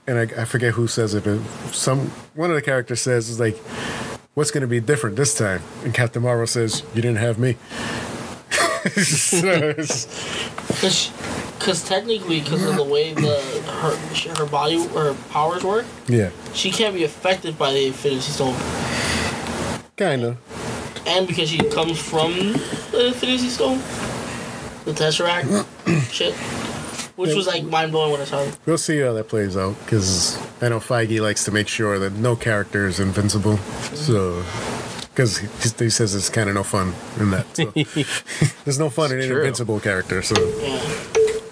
and I forget who says it, but one of the characters says is like, "What's gonna be different this time?" And Captain Marvel says, "You didn't have me." Because technically, because of the way her body, her powers work, Yeah, she can't be affected by the Infinity Stone. kinda. And because she comes from the Infinity Stone, the Tesseract shit, which was like mind blowing when I saw it. We'll see how that plays out, because I know Feige likes to make sure that no character is invincible. So, because he says it's kind of no fun in that. So. There's no fun in an invincible character. So, Yeah.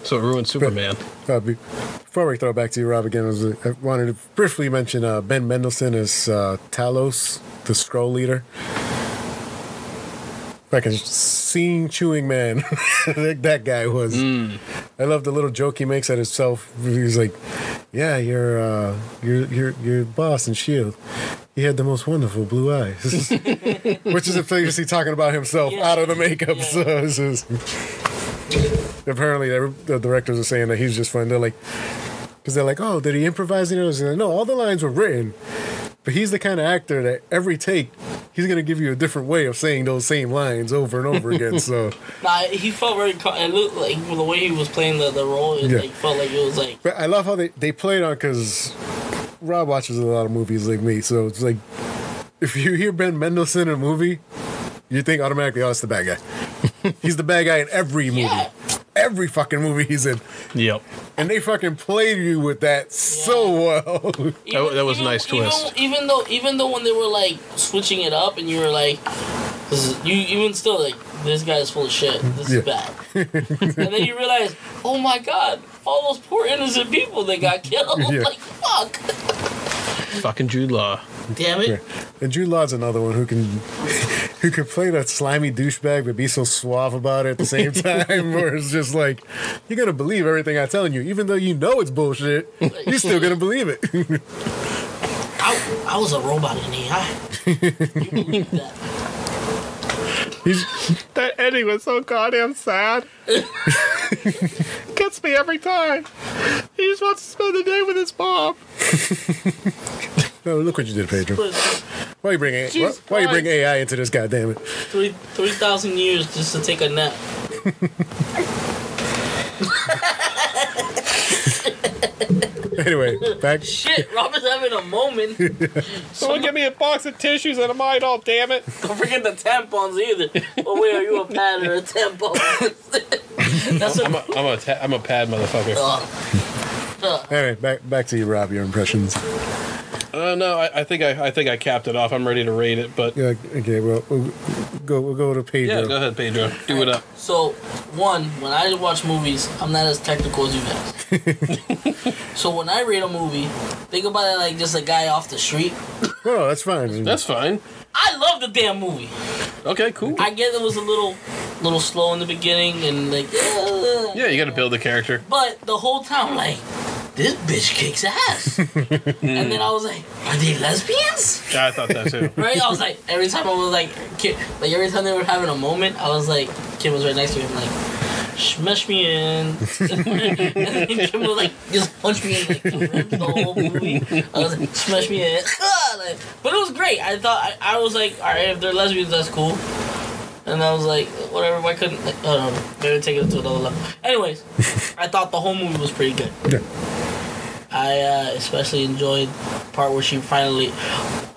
So it ruined Superman. Before we throw it back to you, Rob, again, I wanted to briefly mention Ben Mendelsohn as Talos, the Skrull leader. Like a scene-chewing man, like that guy was. I love the little joke he makes at himself. He's like, "Yeah, your boss in Shield. He had the most wonderful blue eyes," which is a thing he talking about himself out of the makeup. Yeah. So apparently, the directors are saying that he's just fun. They're like, because they're like, "Oh, did he improvise?" Like, no, all the lines were written. But he's the kind of actor that every take, he's going to give you a different way of saying those same lines over and over again. So, Nah, he felt very. It looked like the way he was playing the role. It like, felt like it was like. But I love how they played on, because Rob watches a lot of movies like me. So it's like, if you hear Ben Mendelsohn in a movie, you think automatically, oh, it's the bad guy. He's the bad guy in every movie. Yeah. Every fucking movie he's in. Yep. And they fucking played you with that so well. That was a nice twist. Even though when they were like switching it up, and you were like, even still like, this guy is full of shit. This is bad. And then you realize, oh my god, all those poor innocent people that got killed. Yeah. Like, fuck. Fucking Jude Law. Damn it. Yeah. And Jude Law's another one who can play that slimy douchebag but be so suave about it at the same time. Where it's just like, you're gonna believe everything I'm telling you, even though you know it's bullshit. You're still gonna believe it. I was a robot in AI. You believe that? That ending was so goddamn sad. Gets me every time. He just wants to spend the day with his mom. No, look what you did, Pedro. Why you bring AI into this? Goddamn it! 3,000 years just to take a nap. Anyway, back. Shit, Robert's having a moment. Someone give me a box of tissues and a mite all, damn it. Don't forget the tampons either. Oh wait, are you a pad or a tampon? That's I'm a pad motherfucker. Anyway, back to you, Rob. Your impressions. No, I think I capped it off. I'm ready to rate it, but Yeah. Okay. Well, we'll go to Pedro. yeah, go ahead, Pedro. Do it up. So, one, when I watch movies, I'm not as technical as you guys. So when I rate a movie, think about it like just a guy off the street. Oh, that's fine. That's fine. I love the damn movie. Okay, cool. I get it was a little slow in the beginning and like Yeah, you got to build the character. but the whole time like this bitch kicks ass. And then I was like, are they lesbians? Yeah, I thought that too. Right? I was like, every time I was like, every time they were having a moment, I was like, Kim was right next to me. I'm like, smash me in. And then Kim was like, just punch me in like the whole movie. I was like, smash me in. But it was great. I thought, I was like, alright, if they're lesbians, that's cool. And I was like, whatever, why couldn't, like, I don't know, maybe take it to another level. Anyways, I thought the whole movie was pretty good. Yeah. I especially enjoyed the part where she finally,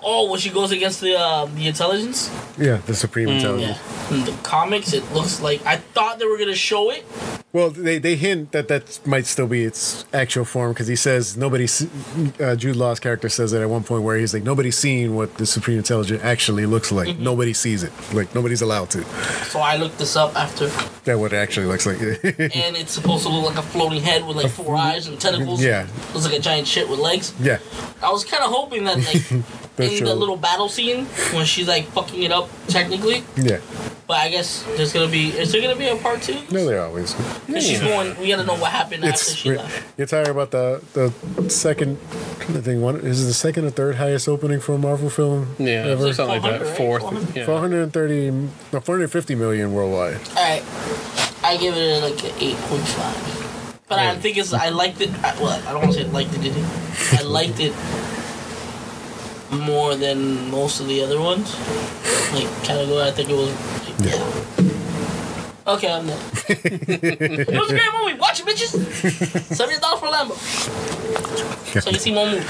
when she goes against the intelligence. Yeah, the Supreme Intelligence. Yeah. In the comics, it looks like, I thought they were going to show it. Well, they hint that might still be its actual form because he says Jude Law's character says it at one point where he's like, nobody's seen what the Supreme Intelligence actually looks like. Mm-hmm. Nobody sees it. Like, nobody's allowed to. So I looked this up after. That what it actually looks like. And it's supposed to look like a floating head with like 4 eyes and tentacles. Yeah. Looks like a giant shit with legs. Yeah. I was kind of hoping that like in the little battle scene when she's like fucking it up technically. Yeah. But I guess is there gonna be a part 2? No, they always. She's going. We gotta know what happened after she left. You're talking about the second thing. Is it the second or third highest opening for a Marvel film? Yeah, ever? something like that. 400, Fourth. right? Yeah. 450 million worldwide. Alright. I give it like an 8.5. But I think I liked it. I don't want to say liked it. I liked it more than most of the other ones. Like, category, I think it was. Like, yeah. Okay, I'm done. It was a great movie. Watch it, bitches. $70 for Lambo. So you see more movies.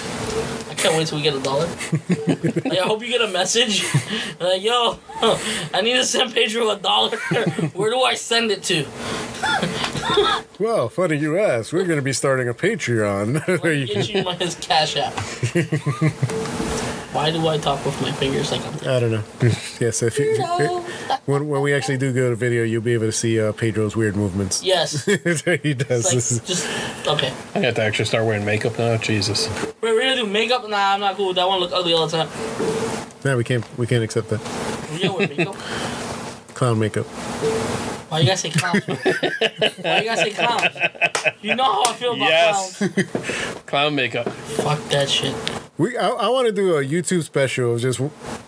I can't wait till we get $1. Like, I hope you get a message. Like, yo, I need to send Pedro $1. Where do I send it to? Well, funny you ask. We're going to be starting a Patreon. Get you his Cash App. Why do I talk with my fingers like I'm... I don't know. Yes, if when we actually do go to video, you'll be able to see Pedro's weird movements. Yes. He does. Like, just... Okay. I have to actually start wearing makeup now. Jesus. Wait, we're gonna do makeup? Nah, I'm not cool with that. I want to look ugly all the time. No, we can't accept that. We gotta wear makeup. Clown makeup. Why you gotta say clowns? Why you gotta say clowns? You know how I feel about clowns. Clown makeup. Fuck that shit. I want to do a YouTube special of just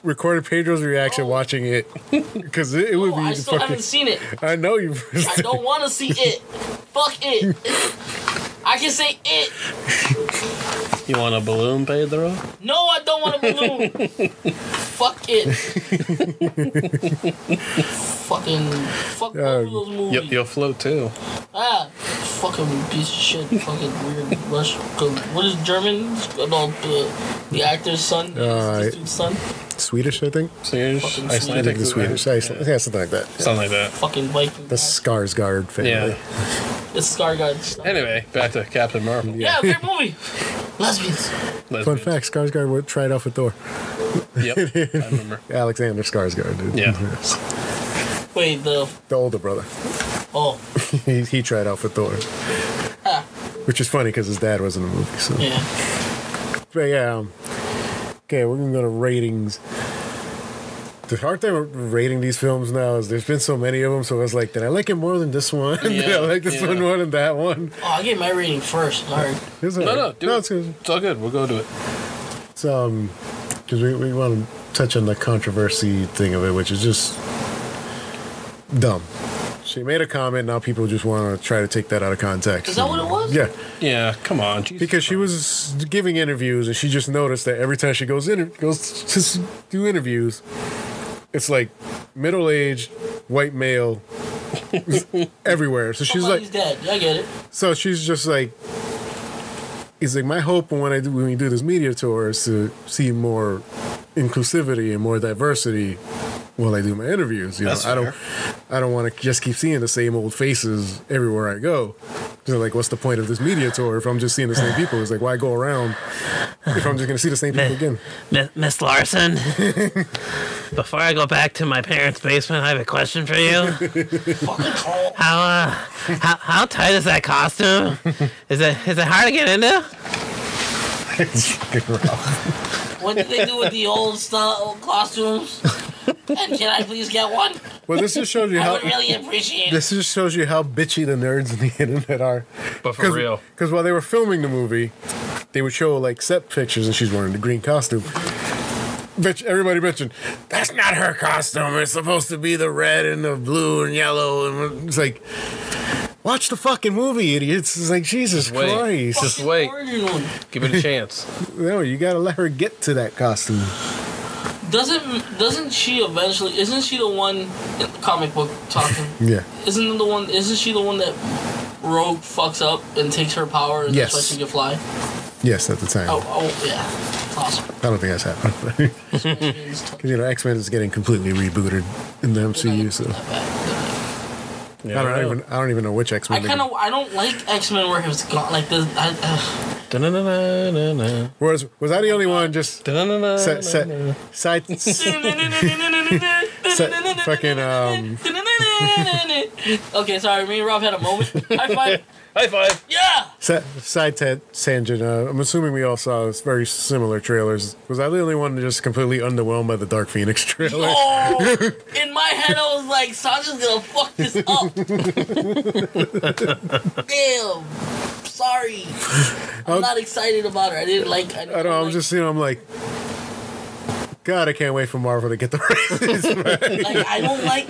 recording Pedro's reaction watching it because it would be. I still haven't seen it. I know you. I don't want to see it. Fuck it. I can say it. You want a balloon, Pedro? No, I don't want a balloon. Fuck it. Fuck both of those movies. You'll float too. Fuck fucking piece of shit, fucking weird Rush. What is German? No, the actor's son. This dude's son. Swedish, I think. Swedish, Fucking I Icelandic, think the Swedish. Iceland. Yeah, something like that. something like that. Fucking Viking. The Skarsgård family. Yeah. It's Skarsgård stuff. Anyway, back to Captain Marvel. Yeah, great movie. Lesbians. Fun fact: Skarsgård would try it out for Thor. Yep, I remember. Alexander Skarsgård, dude. Yeah. Wait, The older brother. oh, He tried out for Thor, ah, which is funny because his dad was in the movie. So. yeah. But yeah. Okay, we're gonna go to ratings. The hard thing with rating these films now is there's been so many of them, so it's like, did I like it more than this one? Did I like this one more than that one? Oh, I get my rating first. Sorry. No, do it. It's all good. We'll go to it. So, because we want to touch on the controversy thing of it, which is just dumb. She made a comment, now people just want to try to take that out of context. Is that what it was? Yeah. Yeah, come on. Jesus Because she was giving interviews, and she just noticed that every time she goes to do interviews, it's like middle-aged white male everywhere. So she's Somebody's like, dead. I get it. so she's just like, he's like, my hope when we do this media tour is to see more inclusivity and more diversity while I do my interviews. You know, That's I don't want to just keep seeing the same old faces everywhere I go. So like, what's the point of this media tour if I'm just seeing the same people? It's like, why go around if I'm just going to see the same people again? Miss Larson, before I go back to my parents' basement, I have a question for you. Fucking troll. How tight is that costume? Is it hard to get into? What did they do with the old style costumes? And can I please get one? Well, this just shows you I how would really appreciate it. this just shows you how bitchy the nerds on the internet are. But for real. Because while they were filming the movie, they would show like set pictures, and she's wearing the green costume. Everybody mentioned that's not her costume. It's supposed to be the red and the blue and yellow, and it's like, watch the fucking movie, idiots. It's like, Jesus Wait. Christ. Just Fucking wait. original. Give it a chance. No, you gotta let her get to that costume. Doesn't she eventually? Isn't she the one in the comic book talking? Yeah. Isn't she the one that Rogue fucks up and takes her power and Yes. that's why she can fly? Yes, at the time. Oh yeah, it's awesome. I don't think that's happened. Because, you know, X-Men is getting completely rebooted in the MCU, so Yeah, I don't even know which X-Men. I don't like X-Men where it's gone like this. Da-na-na-na-na-na. Was I the only one just Da-na-na-na-na-na. side fucking Okay, sorry. Me and Rob had a moment. High five. High five. Yeah. side tangent? I'm assuming we all saw very similar trailers. Was I the only one just completely underwhelmed by the Dark Phoenix trailer? Oh, in my head I was like, Sandra's gonna fuck this up. Damn. Sorry. I'm not excited about her. I didn't like. I don't know. I'm just, I'm like, God, I can't wait for Marvel to get the rights. Like, I don't like.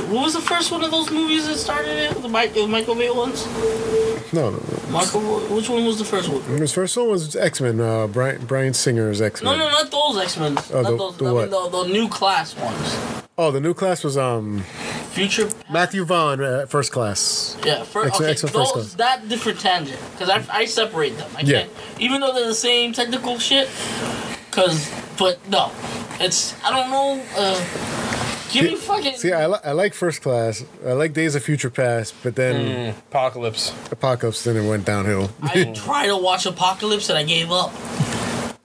What was the first one of those movies that started it? The Michael Bay ones? No. Which one was the first one? His first one was X-Men. Bryan Singer's X-Men. No, not those X-Men. Oh, Not the those. what? The new class ones. Oh, the new class was Future. Matthew Vaughn, First Class. Yeah, X-Men First Class. That different tangent because I separate them. I Yeah. can't, even though they're the same technical shit. But no, it's I don't know. Give me fucking. See, I like First Class. I like Days of Future Past, but then Apocalypse. Apocalypse, then it went downhill. I tried to watch Apocalypse and I gave up.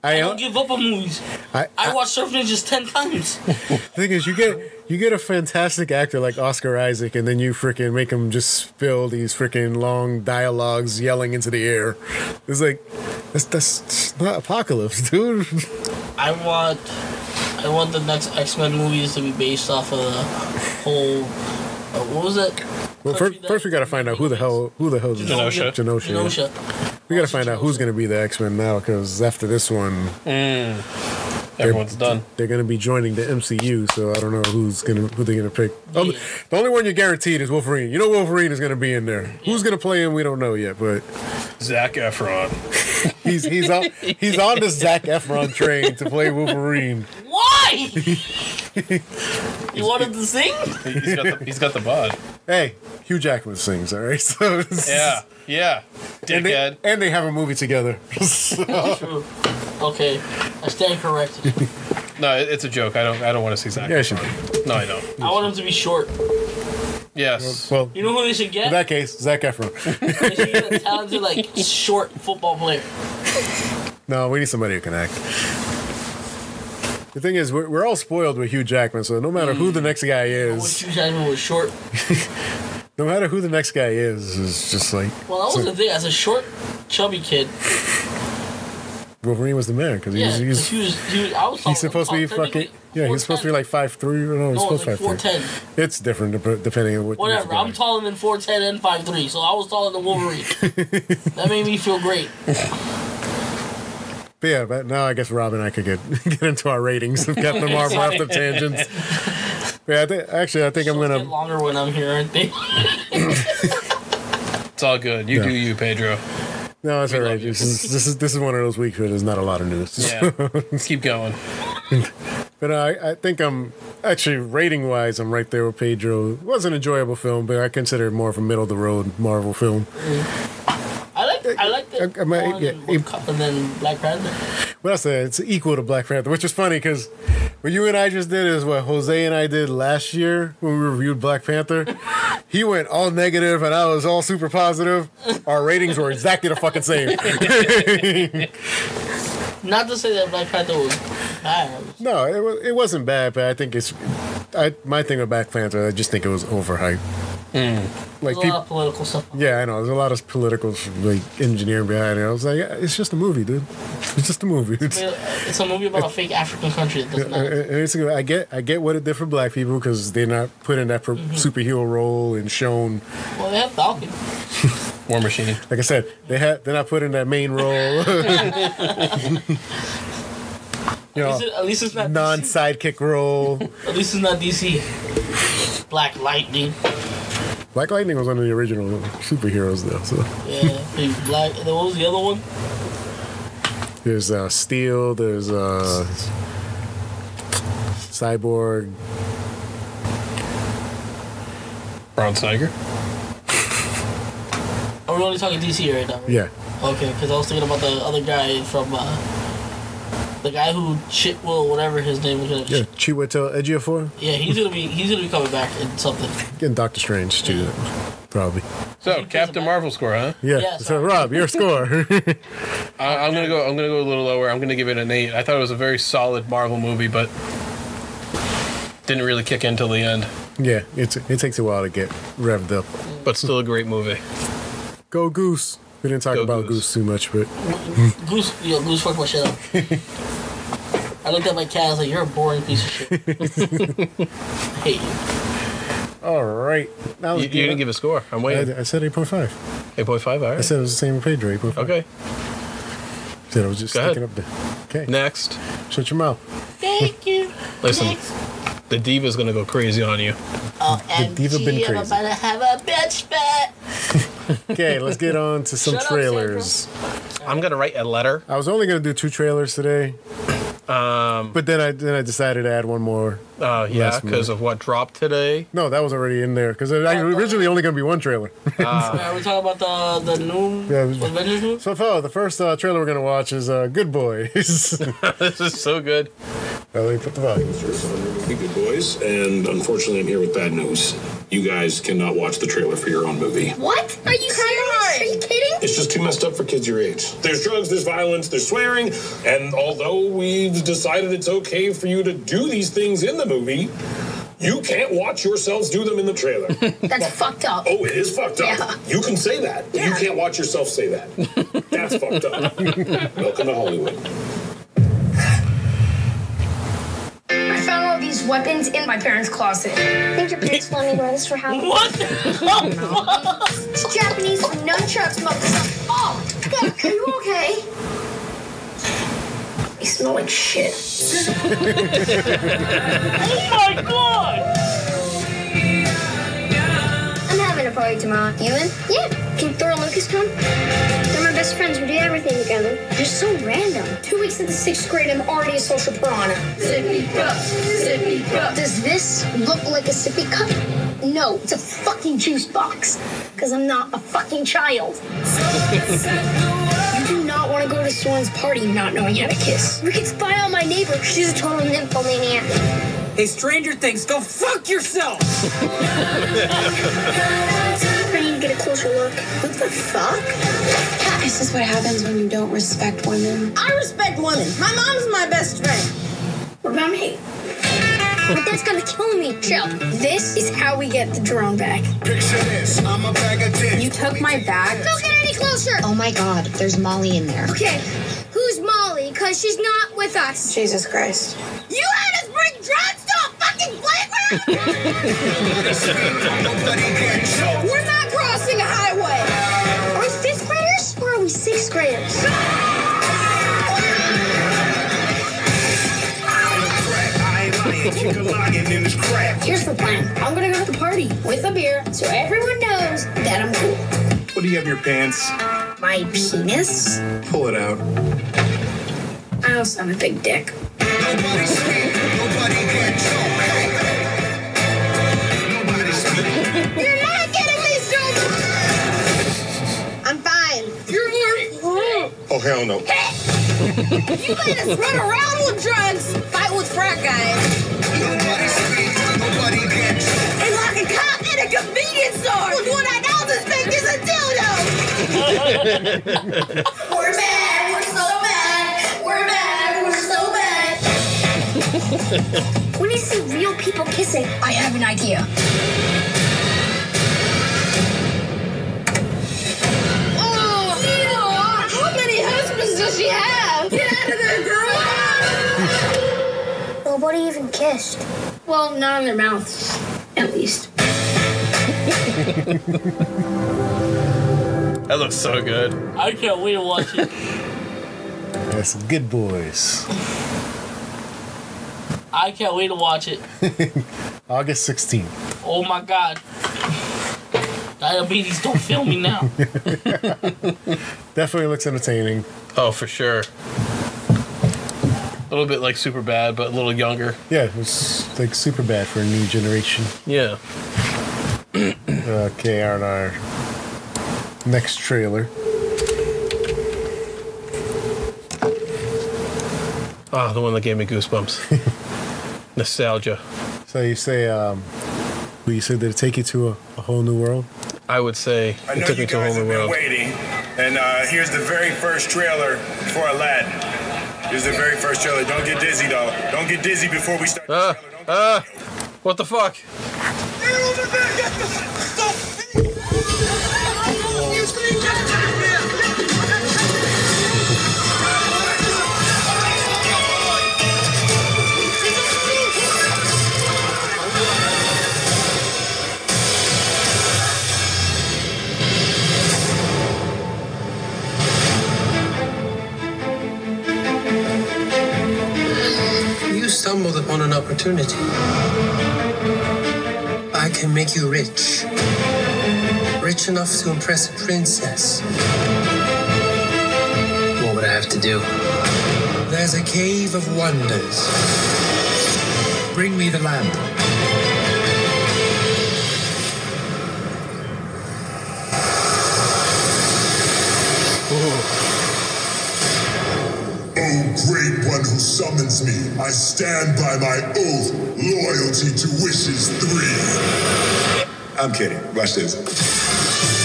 I don't give up on movies. I watched Surf Ninjas 10 times. The thing is, you get a fantastic actor like Oscar Isaac, and then you freaking make him just spill these freaking long dialogues yelling into the air. It's like, that's not Apocalypse, dude. I want the next X-Men movies to be based off of the whole. What was that? Well, first we gotta find out who the hell is Genosha. We gotta find out who's gonna be the X-Men now, because after this one, Everyone's done. They're gonna be joining the MCU, so I don't know who they're gonna pick. The only one you're guaranteed is Wolverine. You know Wolverine is gonna be in there. Who's gonna play him? We don't know yet, but Zac Efron. he's on the Zac Efron train to play Wolverine. Why? You wanted to sing? He's got the bod. Hey, Hugh Jackman sings, all right? So Yeah. Dickhead. and they have a movie together. So, True. Okay, I stand corrected. No, it's a joke. I don't want to see Zac. yeah, she did. No, I don't. I want him to be short. Yes. Well, You know who they should in get? that case, Zac Efron. They should get a talented, like, short football player. No, we need somebody who can act. The thing is, we're all spoiled with Hugh Jackman, so no matter who the next guy I wish is, Hugh Jackman was short. no matter who the next guy is just like... Well, that was the thing. As a short, chubby kid, Wolverine was the man, because yeah, he's I was he's supposed to be fucking... Yeah, he's supposed to be like 5'3", or no, he's No, supposed to like be 5'3". 4'10". It's different depending on what... Whatever. I'm taller than 4'10" and 5'3", so I was taller than Wolverine. That made me feel great. But yeah, but now I guess Rob and I could get into our ratings of Captain Marvel after tangents. But yeah, I think I'm Get gonna... longer when I'm here, aren't they? It's all good. You do you, Pedro. No, it's all right. This is one of those weeks where there's not a lot of news. Yeah. Keep going. But I think I'm actually rating wise, I'm right there with Pedro. It was an enjoyable film, but I consider it more of a middle of the road Marvel film. I like the one and then Black Panther. Well, it's equal to Black Panther, which is funny because what you and I just did is what Jose and I did last year when we reviewed Black Panther. He went all negative and I was all super positive. Our ratings were exactly the fucking same. Not to say that Black Panther was bad. No, it wasn't bad, but I think my thing with Black Panther, I just think it was overhyped. Like There's a lot of political stuff. yeah, I know. There's a lot of political like engineering behind it. I was like, yeah, it's just a movie, dude. It's just a movie. It's a movie about a fake African country that doesn't matter. I get what it did for black people because they're not put in that superhero role and shown. Well, they have Falcon. War Machine. Like I said, they're not put in that main role. At least it's not non-sidekick role. At least it's not DC. Black Lightning. Black Lightning was one of the original superheroes, though. So Yeah, big black. And then what was the other one? there's Steel. There's Cyborg. Braun Tiger. Are we only talking DC right now? Right? Yeah. Okay, because I was thinking about the other guy from the guy who whatever his name is. Yeah, Chiwetel Ejiofor. Yeah, he's gonna be coming back in something. Getting Doctor Strange too, probably. So Captain Marvel score, huh? Yeah. Yeah, So sorry. Rob, your score. I'm gonna go a little lower. I'm gonna give it an 8. I thought it was a very solid Marvel movie, but didn't really kick in till the end. Yeah, it takes a while to get revved up. But still a great movie. Go Goose. We didn't talk Go about Goose. Goose too much, but Goose fucked my shit up. I looked at my cat. I was like, "You're a boring piece of shit." I hate you. all right. Now You didn't give a score. I'm waiting. I said 8.5. 8.5. All I right. said it was the same with Pedro. 8.5. Okay. Said I was just Go ahead. sticking up there. Okay. Next, Shut your mouth. Thank you. listen. Next. The diva's gonna go crazy on you. diva been I'm crazy. about to have a bitch fit. Okay, let's get on to some Shut up, trailers. I'm gonna write a letter. I was only gonna do 2 trailers today, but then I decided to add one more. Yeah, Last because of what dropped today. No, that was already in there because originally only gonna be 1 trailer. Are we talking about the new Yeah. Avengers movie? So far, the first trailer we're gonna watch is Good Boys. This is so good. Let me put the volume. Hey, good boys, and unfortunately I'm here with bad news. You guys cannot watch the trailer for your own movie. What? Are you serious? Are you kidding? It's just too messed up for kids your age. There's drugs, there's violence, there's swearing, and although we've decided it's okay for you to do these things in the movie, you can't watch yourselves do them in the trailer. That's fucked up. Oh, it is fucked up. Yeah. You can say that. Yeah. You can't watch yourself say that. That's fucked up. Welcome to Hollywood. I found all these weapons in my parents' closet. Think your parents let me wear this for Halloween? What the fuck? It's Japanese nunchucks, motherfucker. Oh, God, are you okay? They smell like shit. Oh my god! I'm having a party tomorrow. You in? Yeah. Can Thor and Lucas come? They're my best friends who do everything together. They're so random. 2 weeks into 6th grade, I'm already a social piranha. Sippy cup, sippy cup. Does this look like a sippy cup? No, it's a fucking juice box. Because I'm not a fucking child. You do not want to go to Soren's party not knowing how to kiss. We could spy on my neighbor. She's a total nymphomaniac. Hey, Stranger Things, go fuck yourself! I need to get a closer look. What the fuck? This is what happens when you don't respect women. I respect women. My mom's my best friend. What about me? But that's gonna kill me. Chill. This is how we get the drone back. Picture this, I'm a bag of dicks. You took my bag? Don't get any closer. Oh my god, there's Molly in there. Okay, who's Molly? Because she's not with us. Jesus Christ. You had us bring drugs to a fucking playground? We're not crossing a highway. Are we 5th graders or are we 6th graders? Here's the plan. I'm gonna go to the party with a beer so everyone knows that I'm cool. What do you have in your pants? My penis? Pull it out. I also have a big dick. Nobody speak, nobody get choked. Nobody speak. You're not getting me sober! I'm fine. You're Oh, hell no. You let us run around with drugs, fight with frat guys, Nobody speak, nobody get choked. and lock a cop in a convenience store with what I know this thing is a dildo. We're bad, we're so bad. We're bad, we're so bad. When you see real people kissing, I have an idea. Oh, how many husbands does she have? Get out of there, girl. Nobody even kissed. Well, not in their mouths, at least. That looks so good. I can't wait to watch it. That's good boys. I can't wait to watch it. August 16th. Oh my god. Diabetes, don't film me now. Definitely looks entertaining. Oh, for sure. A little bit like Super Bad, but a little younger. Yeah, it was like super bad for a new generation. Yeah. Okay, our next trailer. Oh, the one that gave me goosebumps. Nostalgia. So you say, you said did it take you to a whole new world? I would say I it know took you me to a guys whole have new been world. waiting, and here's the very first trailer for Aladdin. Here's the very first trailer. Don't get dizzy, though. Don't get dizzy before we start the trailer. Don't get What the fuck? You stumbled upon an opportunity. I can make you rich. Rich enough to impress a princess. What would I have to do? There's a cave of wonders. Bring me the lamp. Great one who summons me, I stand by my oath, loyalty to wishes 3. I'm kidding. Watch this.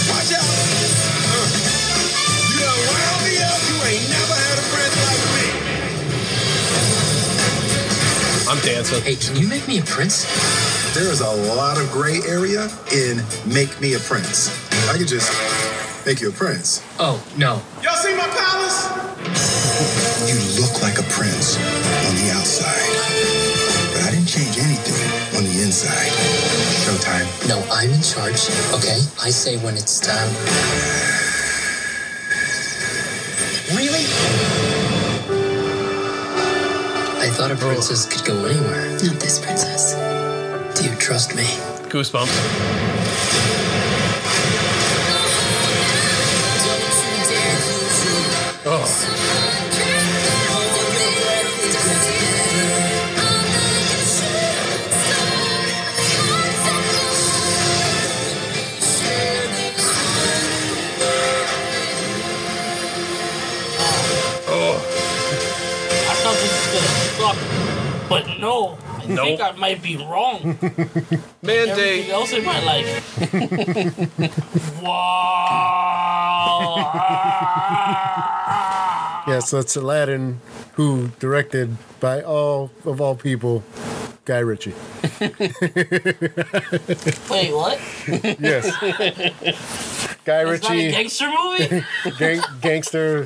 Watch out! You done wound me up. You ain't never had a friend like me. I'm dancing. Hey, can you make me a prince? There is a lot of gray area in make me a prince. I could just make you a prince. Oh, no. Y'all see my palace? You look like a prince on the outside, but I didn't change anything on the inside. Showtime. No, I'm in charge, okay? I say when it's time. Really? I thought a princess could go anywhere. Not this princess. Do you trust me? Goosebumps. I thought this was gonna suck, but no. I think I might be wrong. Mandate. Everything else in my life. Wow. Yeah, so it's Aladdin, who directed by all people, Guy Ritchie. Wait, what? Yes. Guy It's not a Ritchie. gangster movie? Gangster.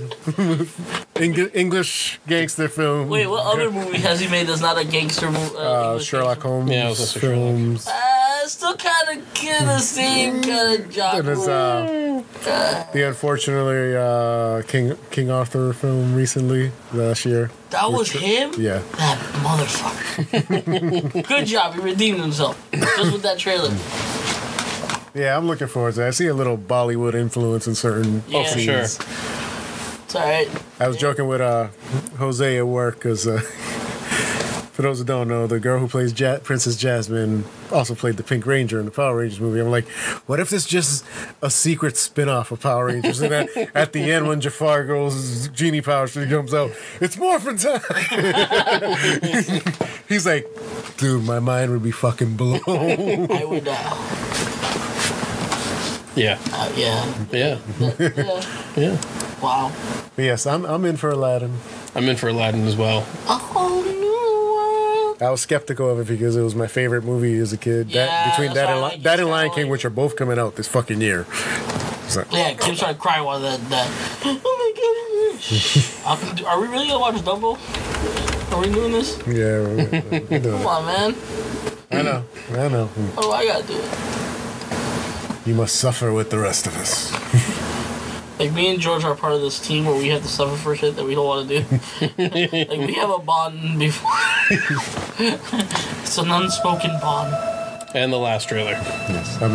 English gangster film. Wait, what other movie has he made that's not a gangster movie? Sherlock Holmes Yeah, it was also films. Still kind of the same kind of job. And his, the unfortunately King Arthur film recently last year. That was him? Yeah. That motherfucker. Good job. He redeemed himself. Just with that trailer. Yeah, I'm looking forward to it. I see a little Bollywood influence in certain Yeah. For sure. scenes. It's alright. I was joking with Jose at work because, for those who don't know, the girl who plays Princess Jasmine also played the Pink Ranger in the Power Rangers movie. I'm like, what if this just a secret spin-off of Power Rangers? And then at the end, when Jafar goes genie power, she comes out, it's morphin' time. He's like, dude, my mind would be fucking blown. I would, Yeah. yeah. Yeah. Wow. But yes, I'm in for Aladdin. I'm in for Aladdin as well. A whole new world. I was skeptical of it because it was my favorite movie as a kid. Yeah, Between that's that why I and like Lion Sky King, Lion. which are both coming out this fucking year. So, Yeah, Kim started crying while that. Oh my god. Are we really gonna watch Dumbo? Are we doing this? yeah, we're doing Come it. on, man. I know. Oh, I gotta do it. You must suffer with the rest of us. Like, me and George are part of this team where we have to suffer for shit that we don't want to do. Like, we have a bond before. It's an unspoken bond. And the last trailer. Yes, I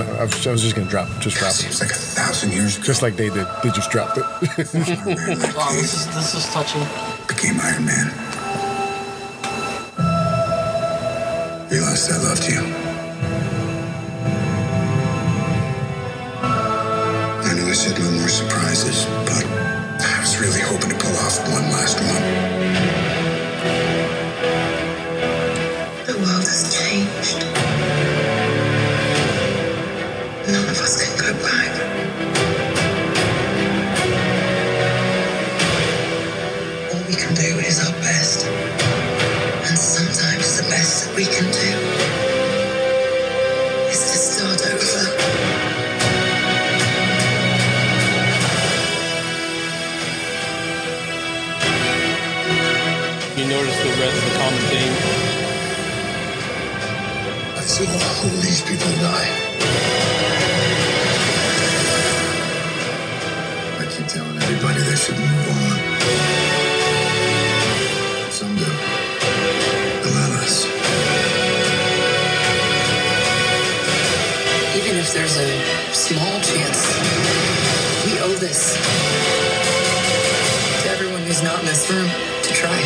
was just gonna drop it. Just drop it. Seems like 1,000 years ago. Just like they did. They just dropped it. Wow, this is touching. Became Iron Man. Realized I loved you. I know I said no more surprises, but I was really hoping to pull off one last one. The world has changed. None of us can go back. All we can do is our best. And sometimes the best that we can do is to start over. You notice the common theme? I saw all these people die. I keep telling everybody they should move on. Some do. But not us. Even if there's a small chance, we owe this to everyone who's not in this room to try.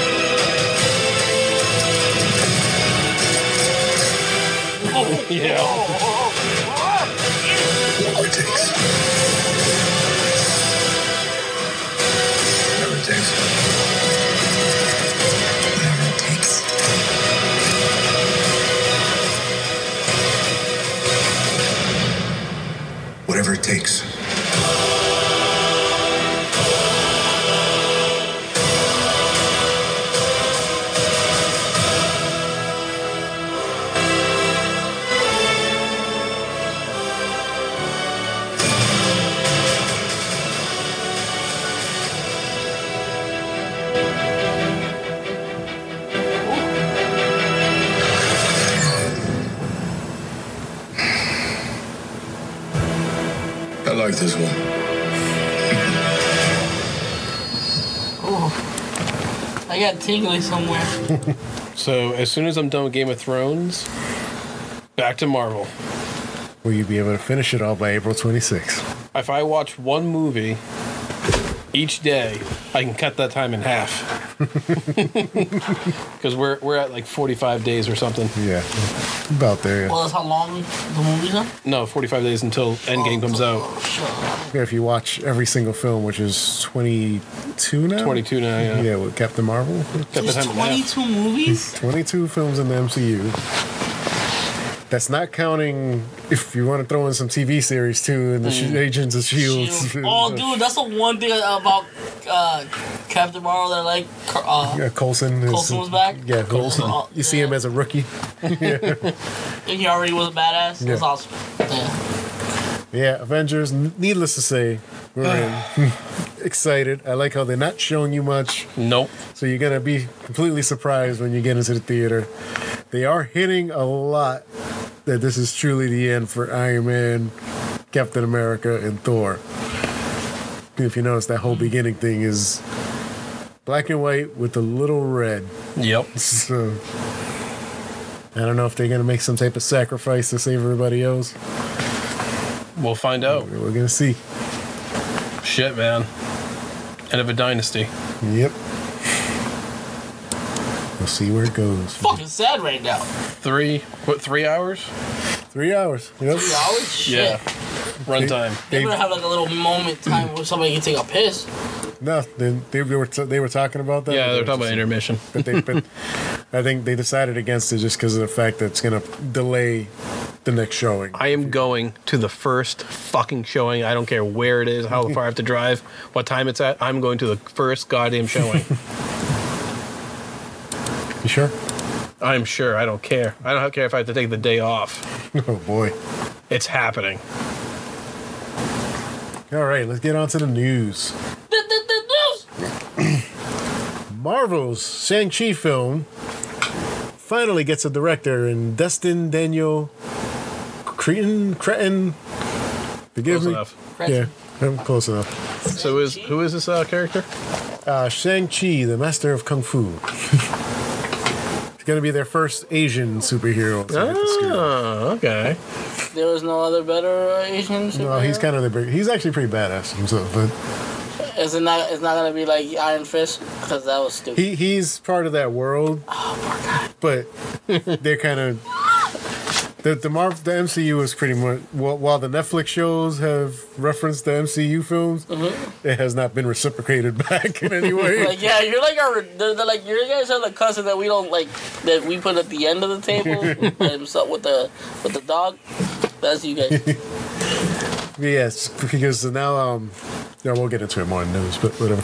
Yeah. Whatever it takes. Whatever it takes. Whatever it takes. Whatever it takes. I like this one. Oh, I got tingly somewhere. So as soon as I'm done with Game of Thrones, back to Marvel. Will you be able to finish it all by April 26th? If I watch one movie each day, I can cut that time in half. Because we're at like 45 days or something. Yeah, about there. Well, that's how long the movies are? No, 45 days until Endgame comes out. Yeah, if you watch every single film, which is 22 now? 22 now, yeah. Yeah, with Captain Marvel. There's 22 movies? 22 films in the MCU. That's not counting if you want to throw in some TV series too, and the Agents of S.H.I.E.L.D. Oh, dude, that's the one thing about Captain Marvel that I like. Yeah, Coulson was back? Yeah, Coulson. You see him as a rookie. Yeah. And he already was a badass? Yeah. That's awesome. Yeah, Avengers, needless to say, we're excited. I like how they're not showing you much. Nope. So you're going to be completely surprised when you get into the theater. They are hitting a lot that this is truly the end for Iron Man, Captain America, and Thor. If you notice, that whole beginning thing is black and white with a little red. Yep. So I don't know if they're going to make some type of sacrifice to save everybody else. We'll find out. We're going to see. Shit, man. End of a dynasty. Yep. We'll see where it goes. Fucking sad right now. 3 hours? 3 hours. Yep. 3 hours? Shit. Yeah. Runtime. They're gonna have like a little moment time where somebody can take a piss. No, they were talking about that. Yeah, they're talking about intermission. But I think they decided against it just because of the fact that it's going to delay the next showing. I am going to the first fucking showing. I don't care where it is, how far I have to drive, what time it's at. I'm going to the first goddamn showing. You sure? I'm sure. I don't care. I don't care if I have to take the day off. Oh, boy. It's happening. All right, let's get on to the news. Marvel's Shang-Chi film finally gets a director in Destin Daniel Cretton. Forgive Close me. enough. Yeah, I'm close enough. So who is this character? Shang-Chi, the master of Kung Fu. It's going to be their first Asian superhero. Oh, okay. There was no other better Asian superhero? No, he's kind of the big. He's actually pretty badass himself, but it's not gonna be like Iron Fist because that was stupid. he's part of that world. Oh, poor guy. But they're kind of the MCU is pretty much while the Netflix shows have referenced the MCU films, it has not been reciprocated back in any way. Like, yeah, you're like they're like you guys are the cousin that we don't like that we put at the end of the table with the dog. That's you guys. Yes, because now yeah, we'll get into it more in news, but whatever.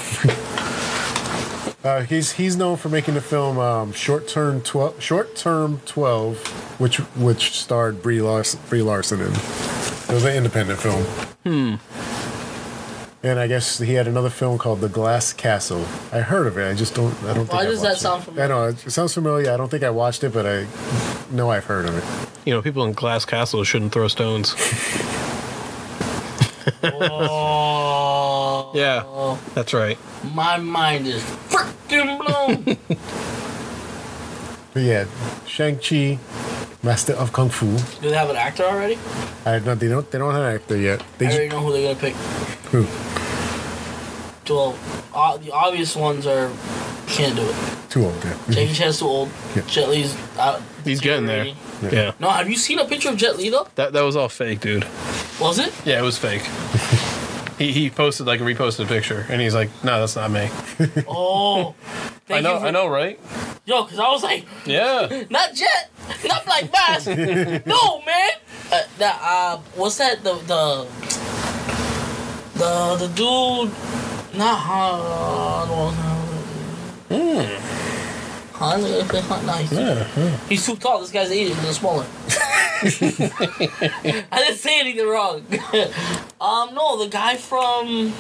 He's known for making the film Short Term 12, which starred Brie Larson in. It was an independent film. And I guess he had another film called The Glass Castle. I heard of it. I don't think. Why does that sound familiar? I know it sounds familiar. I don't think I watched it, but I know I've heard of it. You know, people in glass castles shouldn't throw stones. Oh. Yeah, that's right. My mind is freaking blown. But yeah, Shang-Chi, Master of Kung Fu. Do they have an actor already? They don't have an actor yet. I already know who they're gonna pick. Who? Well, the obvious ones are can't do it. Too old, yeah. Jackie Chan's too old. Yeah. Jet Li's out. He's getting there. Yeah. No, have you seen a picture of Jet Li though? That was all fake, dude. Was it? Yeah, it was fake. He posted reposted a picture, and he's like, "No, that's not me." Oh, I know, right? Yo, because I was like, yeah, not Jet, not Black Bass. No, man. What's that? The dude, not Han. Han, nice. Yeah. He's too tall. This guy's 80. He's smaller. I didn't say anything wrong. No, the guy from.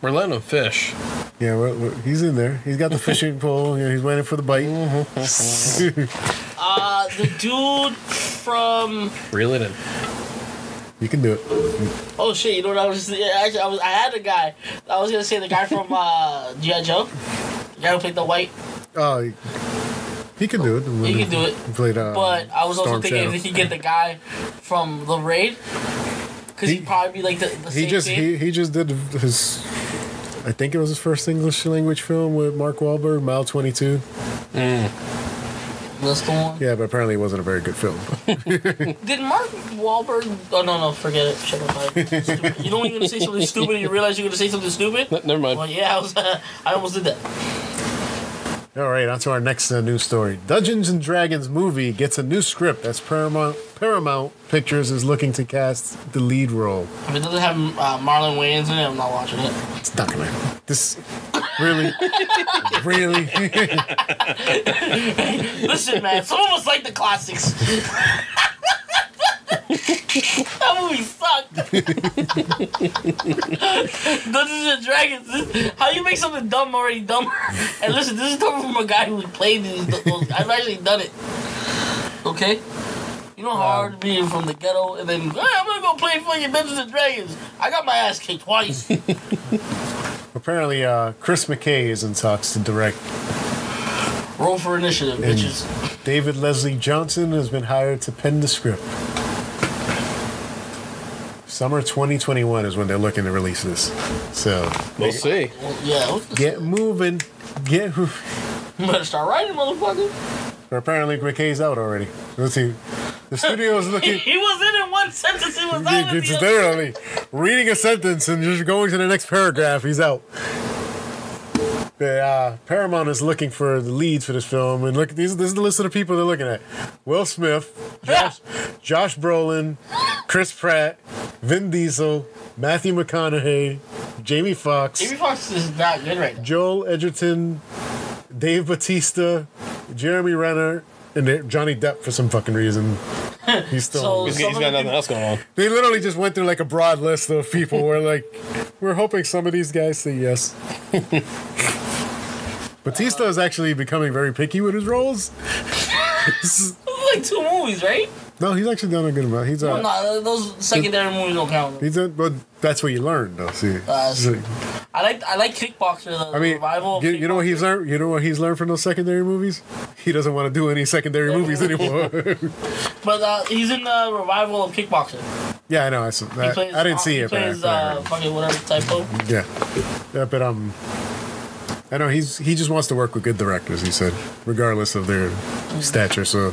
We're letting him fish. Yeah, he's in there. He's got the fishing pole. He's waiting for the bite. The dude from. Reel it in. You can do it. Oh shit! You know what I was? Actually, I had a guy. I was gonna say the guy from G.I. Joe. The guy who played the white. Oh, he can do it. He can do it. He played. But I was also thinking if he could get the guy from the Raid. Because he'd probably be like the same thing. He just did his. I think it was his first English language film with Mark Wahlberg, Mile 22. That's the one? Yeah, but apparently it wasn't a very good film. Did Mark Wahlberg... Oh, no, forget it. Shut up. Stupid. You know when you're going to say something stupid and you realize you're going to say something stupid? Never mind. Well, yeah, I almost did that. All right, on to our next news story. Dungeons & Dragons movie gets a new script as Paramount Pictures is looking to cast the lead role. If it doesn't have Marlon Wayans in it, I'm not watching it. It's not gonna... This... Really? Really? Listen, man, some of us like the classics. That movie sucked. Dungeons and Dragons. How you make something dumb already dumber? And listen, this is coming from a guy who played those. I've actually done it. Okay? You know how hard being from the ghetto and then, hey, I'm gonna go play fucking Dungeons and Dragons. I got my ass kicked twice. Apparently, Chris McKay is in talks to direct. Roll for initiative, and bitches. David Leslie Johnson has been hired to pen the script. Summer 2021 is when they're looking to release this. So we'll see. Well, yeah. Get moving. Get moving. You better start writing, motherfucker. But apparently McKay's out already. Let's see. The studio is looking. He was in one sentence. He was out. It's literally reading a sentence and just going to the next paragraph. He's out. Paramount is looking for the leads for this film, and look, this is the list of the people they're looking at: Will Smith, Josh Brolin, Chris Pratt, Vin Diesel, Matthew McConaughey, Jamie Foxx. Jamie Foxx is not good right now. Joel Edgerton, Dave Bautista, Jeremy Renner, and Johnny Depp for some fucking reason. He's still. He's got nothing else going on. They literally just went through like a broad list of people where like we're hoping some of these guys say yes. Batista is actually becoming very picky with his roles. Like 2 movies, right? No, he's actually done a good amount. He's no, those secondary movies don't count. But that's what you learn, though. See, I like Kickboxer. The revival. You know what he's learned? You know what he's learned from those secondary movies? He doesn't want to do any secondary movies anymore. But he's in the revival of Kickboxer. Yeah, I know. I didn't see it. He plays fucking whatever typo. Yeah, but I know he just wants to work with good directors. He said, regardless of their stature. So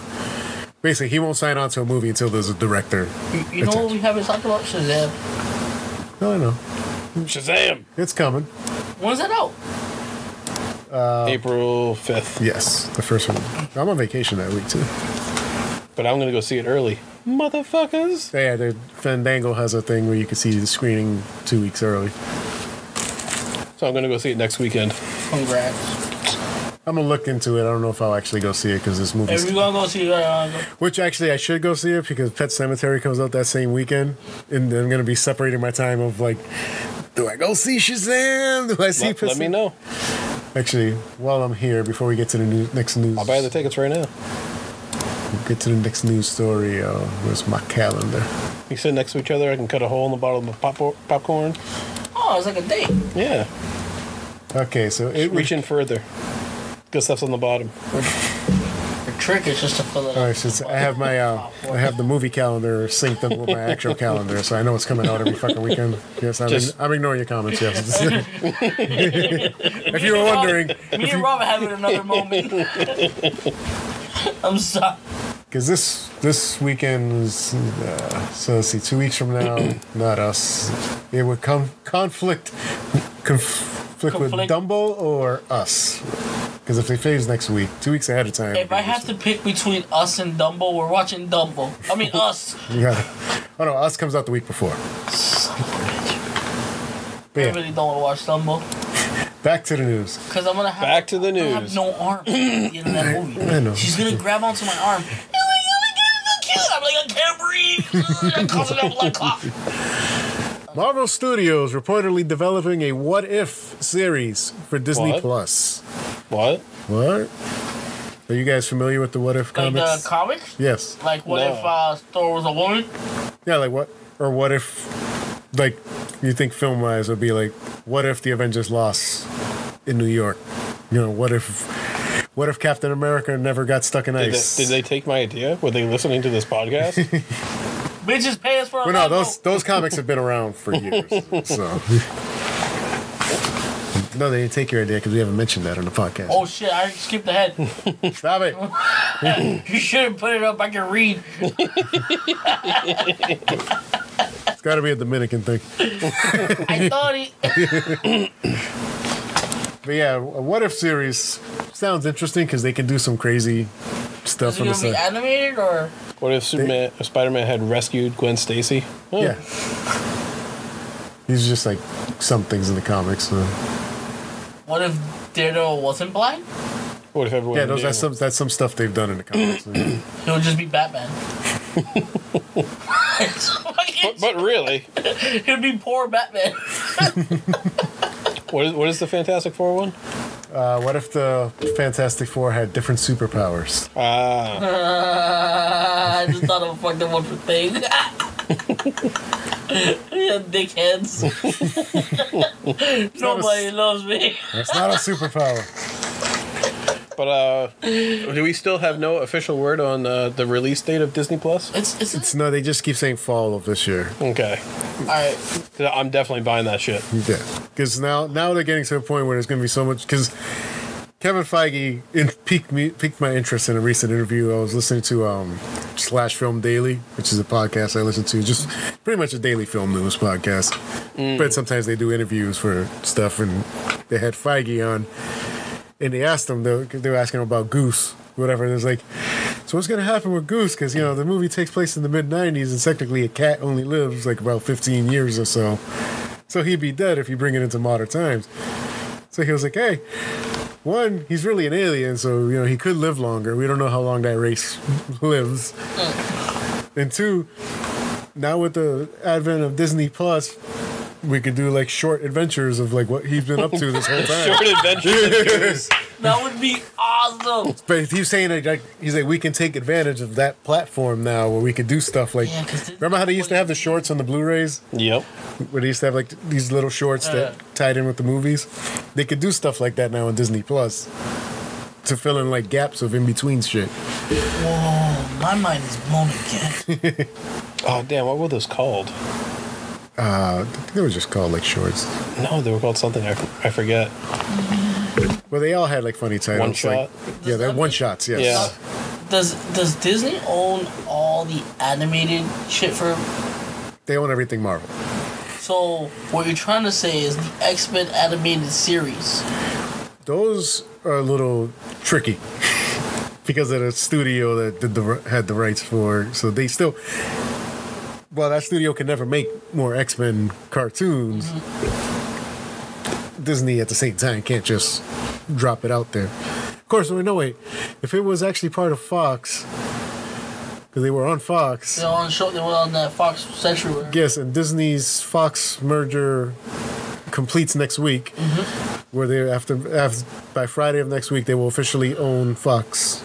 basically, he won't sign on to a movie until there's a director. You know what we haven't talked about? Shazam. No, I know. Shazam! It's coming. When's that out? April 5th. Yes, the first one. I'm on vacation that week too. But I'm gonna go see it early. Motherfuckers! Yeah, the Fandango has a thing where you can see the screening 2 weeks early. So I'm gonna go see it next weekend. Congrats. I'm gonna look into it. I don't know if I'll actually go see it because this movie. If you're gonna go see it, which actually I should go see it because Pet Sematary comes out that same weekend, and I'm gonna be separating my time of like, do I go see Shazam? Do I see? Let me know. Actually, while I'm here, before we get to the next news, I'll buy the tickets right now. We'll get to the next news story. Where's my calendar? You sit next to each other. I can cut a hole in the bottom of popcorn. Oh, it's like a date. Yeah. Okay, so reach in further. Good stuff's on the bottom. The trick is just to fill it. All right, so I have my I have the movie calendar synced up with my actual calendar, so I know it's coming out every fucking weekend. Yes, I'm ignoring your comments. Yes. If you were wondering, me and Rob are having another moment. I'm sorry. Because this weekend is so let's see, 2 weeks from now, not us. It would conflict with Dumbo or us. Because if they phase next week, 2 weeks ahead of time. If I have to pick between us and Dumbo, we're watching Dumbo. I mean, us. Yeah. Oh no, us comes out the week before. I really don't want to watch Dumbo. Back to the news. Because I'm gonna have back to the news. I have no arm at the end of that movie. I know. She's gonna grab onto my arm. I'm like, I can't breathe. I'm causing a blood clot. Marvel Studios reportedly developing a What If series for Disney Plus. What? Are you guys familiar with the What If comics? Like the comics? Yes. Like what if Thor was a woman? Yeah, like what? Or what if, like, you think film-wise would be like, what if the Avengers lost in New York? You know, what if Captain America never got stuck in ice? Did they take my idea? Were they listening to this podcast? Bitches pay us for a But no, limo. those comics have been around for years. So. No, they didn't take your idea because we haven't mentioned that on the podcast. Oh shit! I skipped ahead. Stop it! You should have put it up. I can read. It's got to be a Dominican thing. I thought it. But yeah, a What If series sounds interesting because they can do some crazy stuff Is it on the gonna be side. animated or? What if Spider-Man had rescued Gwen Stacy? Oh. Yeah. These are just like some things in the comics. So. What if Daredevil wasn't blind? What if everyone? Yeah, that's some stuff they've done in the comics. It would just be Batman. but really, it would be poor Batman. What is the Fantastic Four one? What if the Fantastic Four had different superpowers? I just thought of a fucked up one for thing. Yeah, dickheads. Nobody loves me. That's not a superpower. But do we still have no official word on the release date of Disney Plus? It's no, they just keep saying fall of this year. Okay. All right. I'm definitely buying that shit. Yeah, because now they're getting to a point where there's going to be so much. Because Kevin Feige piqued my interest in a recent interview. I was listening to Slash Film Daily, which is a podcast I listen to, just pretty much a daily film news podcast. But sometimes they do interviews for stuff, and they had Feige on, and they asked him, they were asking him about Goose, whatever. And it was like, so what's going to happen with Goose? Because, the movie takes place in the mid-'90s, and technically a cat only lives like about 15 years or so. So he'd be dead if you bring it into modern times. So he was like, hey, one, he's really an alien, so, he could live longer. We don't know how long that race lives. And two, now with the advent of Disney Plus, we could do like short adventures of like what he's been up to this whole time. Short adventures. That would be awesome. But he's saying like he's like we can take advantage of that platform now where we could do stuff like. Remember how they used to have the shorts on the Blu-rays? Yep. Where they used to have like these little shorts that tied in with the movies. They could do stuff like that now on Disney Plus to fill in like gaps of in between shit. Whoa, my mind is blown again. Oh damn! What were those called? I think they were just called like shorts. No, they were called something I forget. Well, they all had like funny titles. One shot. Yeah, they're one shots. Yes. Yeah. Does Disney own all the animated shit for? They own everything Marvel. So what you're trying to say is the X-Men animated series. Those are a little tricky because of the studio that had the rights for. So they still. Well, that studio can never make more X-Men cartoons. Mm-hmm. Disney, at the same time, can't just drop it out there. Of course, no, wait. If it was actually part of Fox, because they were on Fox. They were on show. They were on that Fox Century. Yes, and Disney's Fox merger completes next week, where they after by Friday of next week they will officially own Fox.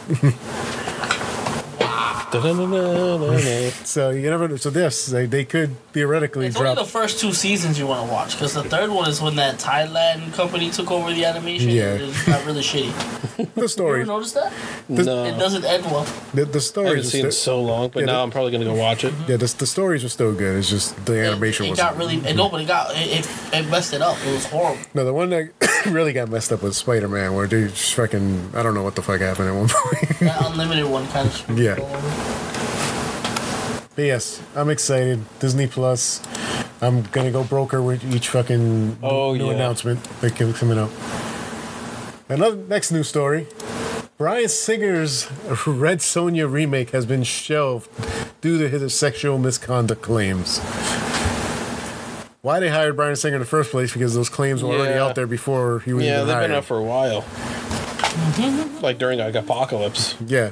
So you never. So they could theoretically it's drop. only the first 2 seasons you want to watch because the third one is when that Thailand company took over the animation. Yeah, it got really shitty. The story. You ever noticed that? No. It doesn't end well. The stories. I haven't seen it so long, but now I'm probably gonna go watch it. Yeah, the stories were still good. It's just the animation was. It got really. Nobody got it. It messed it up. It was horrible. No, the one that really got messed up was Spider-Man, where they just fucking I don't know what the fuck happened at one point. That unlimited one kind of. Yeah. But yes, I'm excited. Disney Plus. I'm gonna go broker with each fucking new announcement that coming up. Another next news story. Bryan Singer's Red Sonja remake has been shelved due to his sexual misconduct claims. Why they hired Bryan Singer in the first place? Because those claims were already out there before he was even hired. Yeah, they've been up for a while. Like during like Apocalypse. Yeah.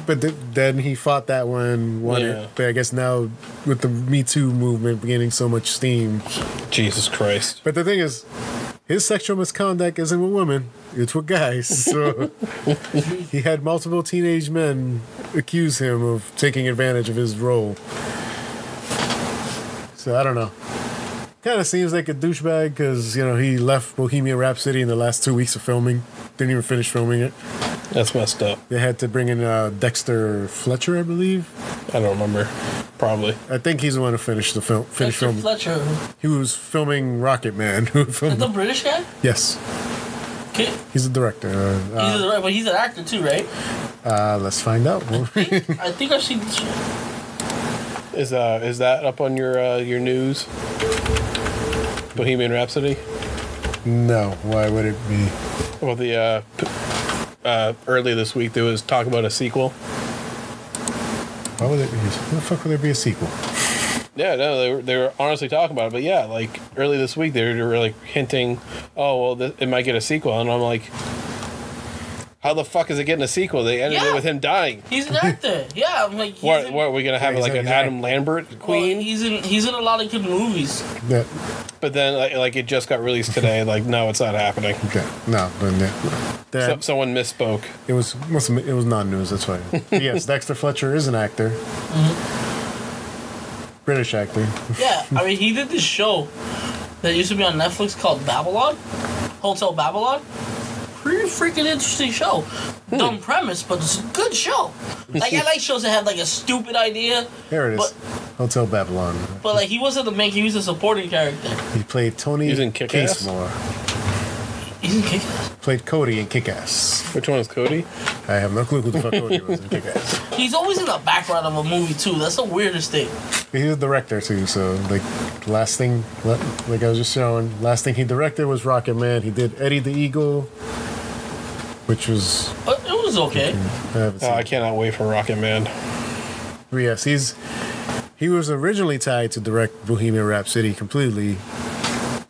But then he fought that one, won it. But I guess now with the Me Too movement gaining so much steam. Jesus Christ. But the thing is, his sexual misconduct isn't with women, it's with guys. So he had multiple teenage men accuse him of taking advantage of his role. So I don't know. Kind of seems like a douchebag because, you know, he left Bohemian Rhapsody in the last 2 weeks of filming. Didn't even finish filming it. That's messed up. They had to bring in Dexter Fletcher, I believe. I don't remember. Probably. I think he's the one who finished the film. Dexter Fletcher. He was filming Rocket Man. Is the British guy? Yes. Okay. He's a director. He's a director, but he's an actor too, right? Let's find out. I think I've seen this. Is that up on your news? Bohemian Rhapsody? No. Why would it be? Well, the early this week there was talk about a sequel. Why would it be? Why the fuck would there be a sequel? Yeah, no, they were honestly talking about it, but yeah, like early this week they were like hinting, oh well, it might get a sequel, and I'm like, how the fuck is it getting a sequel? They ended it with him dying. He's an actor. Yeah, I'm like. What are we gonna have like an Adam Lambert Queen? Well, he's in a lot of good movies. Yeah. But then like it just got released today. Like no, it's not happening. Okay. No, but someone misspoke. It was non-news. That's why. Yes, Dexter Fletcher is an actor. Mm-hmm. British actor. Yeah, I mean he did this show that used to be on Netflix called Babylon, Hotel Babylon. Pretty freaking interesting show. Dumb premise, but it's a good show. Like I like shows that have like a stupid idea. There it is. Hotel Babylon. But like he wasn't the main. He was a supporting character. He played Tony Casemore. He's in Kick-Ass? Played Cody in Kick-Ass. Which one is Cody? I have no clue who the fuck Cody was in Kick-Ass. He's always in the background of a movie too. That's the weirdest thing. He's a director too, so like last thing, like I was just showing, last thing he directed was Rocket Man. He did Eddie the Eagle, which was... It was okay. I cannot wait for Rocket Man. But yes, he was originally tied to direct Bohemian Rhapsody completely.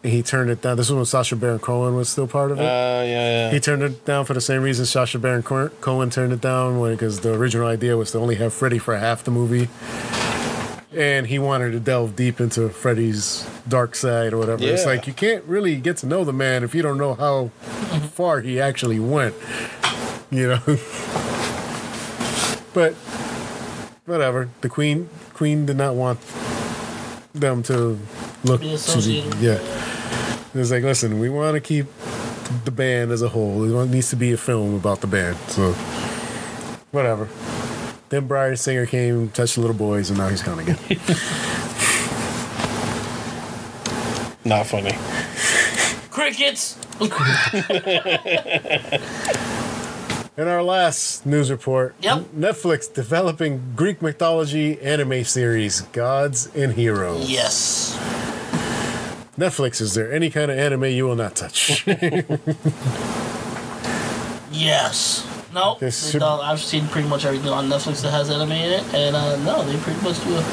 He turned it down. This was when Sacha Baron Cohen was still part of it. Yeah. He turned it down for the same reason Sacha Baron Cohen turned it down, because the original idea was to only have Freddy for half the movie. And he wanted to delve deep into Freddy's dark side or whatever. Yeah. It's like, you can't really get to know the man if you don't know how far he actually went. You know? But, whatever. The Queen did not want them to look to the... Yeah. It was like, listen, we want to keep the band as a whole. It needs to be a film about the band. So, whatever. Then Bryan Singer came, touched the little boys, and now he's gone again. Not funny. Crickets! In our last news report, Netflix developing Greek mythology anime series, Gods and Heroes. Yes. Netflix, is there any kind of anime you will not touch? Yes. No, I've seen pretty much everything on Netflix that has anime in it, and no, they pretty much do it.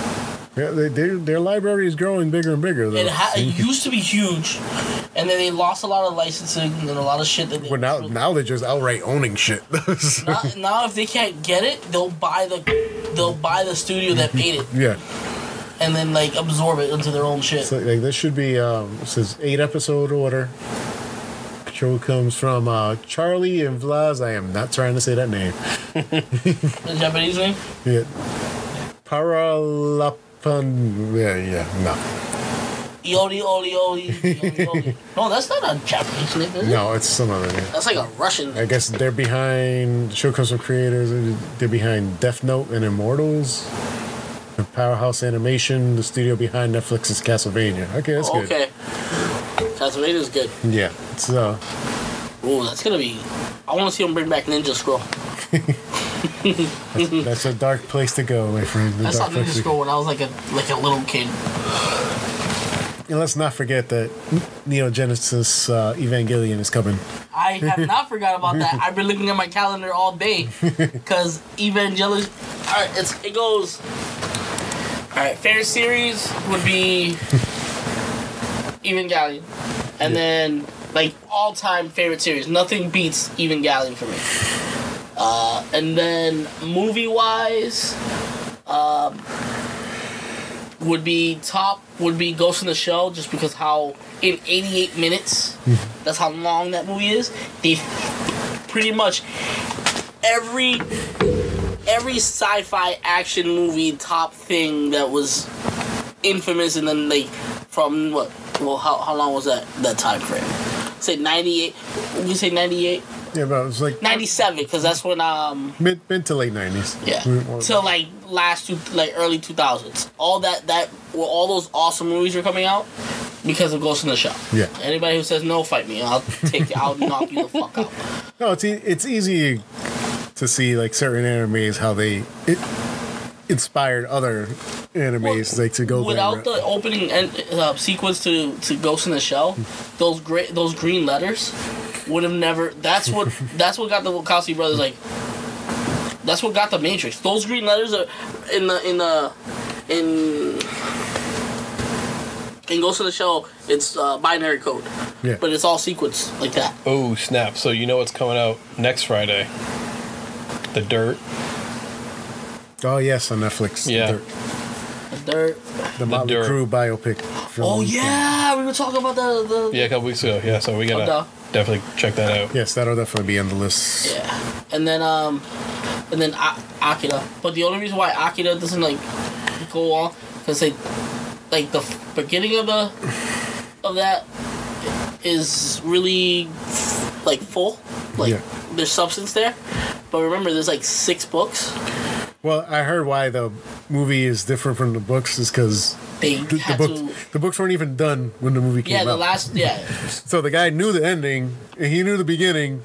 Yeah, their library is growing bigger and bigger, though. It used to be huge, and then they lost a lot of licensing and a lot of shit that they... Well, now they're just outright owning shit. now, if they can't get it, they'll buy the studio that made it. Yeah. And then, like, absorb it into their own shit. So, like, this should be, it says 8-episode order. Show comes from Charlie and Vlad. I am not trying to say that name. The Japanese name? Yeah. Paralapan. Yeah, no. Iori. No, that's not a Japanese name, is it? No, it's some other name. That's like a Russian name. I guess they're behind... The show comes from creators. They're behind Death Note and Immortals. The Powerhouse Animation, the studio behind Netflix's Castlevania. Okay, that's good. Okay. Castlevania's good. Yeah. So. Ooh, that's gonna be... I want to see them bring back Ninja Scroll. that's a dark place to go, my friend. I saw Ninja Scroll when I was like a little kid. And let's not forget that Neo Genesis Evangelion is coming. I have not forgot about that. I've been looking at my calendar all day because Evangelion. All right, it goes. All right, favorite series would be Evangelion, and then like all-time favorite series. Nothing beats Evangelion for me. And then movie-wise, would be Ghost in the Shell, just because how in 88 minutes, that's how long that movie is. They pretty much every sci-fi action movie top thing that was infamous, and then like from Well, how long was that time frame? Say 98. Would you say 98? Yeah, but it was like 97, because that's when mid to late 90s. Yeah. Till like early 2000s. All those awesome movies were coming out because of Ghost in the Shell. Yeah. Anybody who says no, fight me. I'll knock you the fuck out. No, it's easy to see like certain animes how they inspired other animes like to go without the opening sequence to Ghost in the Shell. Those green letters would have never. That's what got the Wachowski brothers like. That's what got the Matrix. Those green letters are in Ghost in the Shell. It's binary code. Yeah. But it's all sequence like that. Oh snap! So you know what's coming out next Friday? The Dirt. Oh yes, on Netflix. Yeah. The Dirt. The Motley Crue biopic. Oh yeah, we were talking about the. Yeah, a couple weeks ago. Yeah, so we gotta definitely check that out. Yes, that'll definitely be on the list. Yeah, and then Akira. But the only reason why Akira doesn't like go on because they like the beginning of that is really like full, like there's substance there. But remember, there's like 6 books. Well, I heard why the movie is different from the books is because the books weren't even done when the movie came out. So the guy knew the ending and he knew the beginning,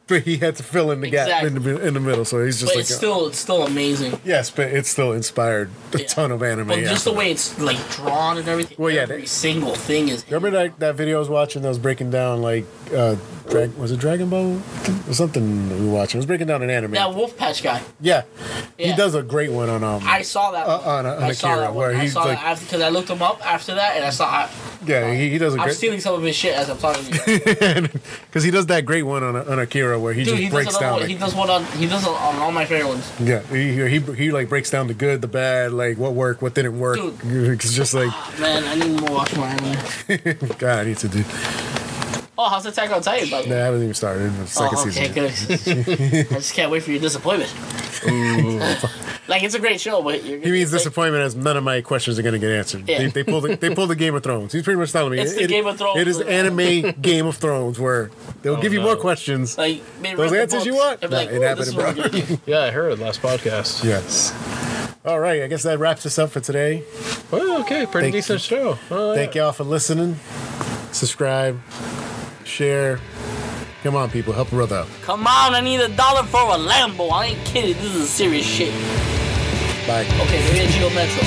but he had to fill in the gap in the middle. So he's just it's still amazing. Yes, but it still inspired a ton of anime. But just the way it's like drawn and everything. Well, every single thing is. Remember that video I was watching that was breaking down like was it Dragon Ball or something we were watching? It was breaking down an anime. That Wolf Patch guy. Yeah. He does a great one on I saw that one. on Akira where he's like because I looked him up after that and I saw. He does a great. I'm stealing some of his shit as I'm talking to you. Because he does that great one on Akira where he just breaks down. He does one on all my favorite ones. Yeah, he like breaks down the good, the bad, like what worked, what didn't work. Dude. It's just like man, I need to watch more anime. God, I need to do. Oh, how's Attack on Titan? By the way? I haven't even started the second season. Okay, good. I just can't wait for your disappointment. Like it's a great show, but he means disappointment as none of my questions are going to get answered. Yeah. They pull the Game of Thrones. He's pretty much telling me it's the Game of Thrones. It is anime Game of Thrones where they'll give you more questions. Like those answers you want. It happened, bro. Yeah, I heard it last podcast. Yes. All right, I guess that wraps us up for today. Well, okay, pretty decent show. Thank y'all for listening. Subscribe, share. Come on, people, help a brother out. Come on, I need $1 for a Lambo. I ain't kidding. This is serious shit. Bye. Okay, maybe a Geo Metro.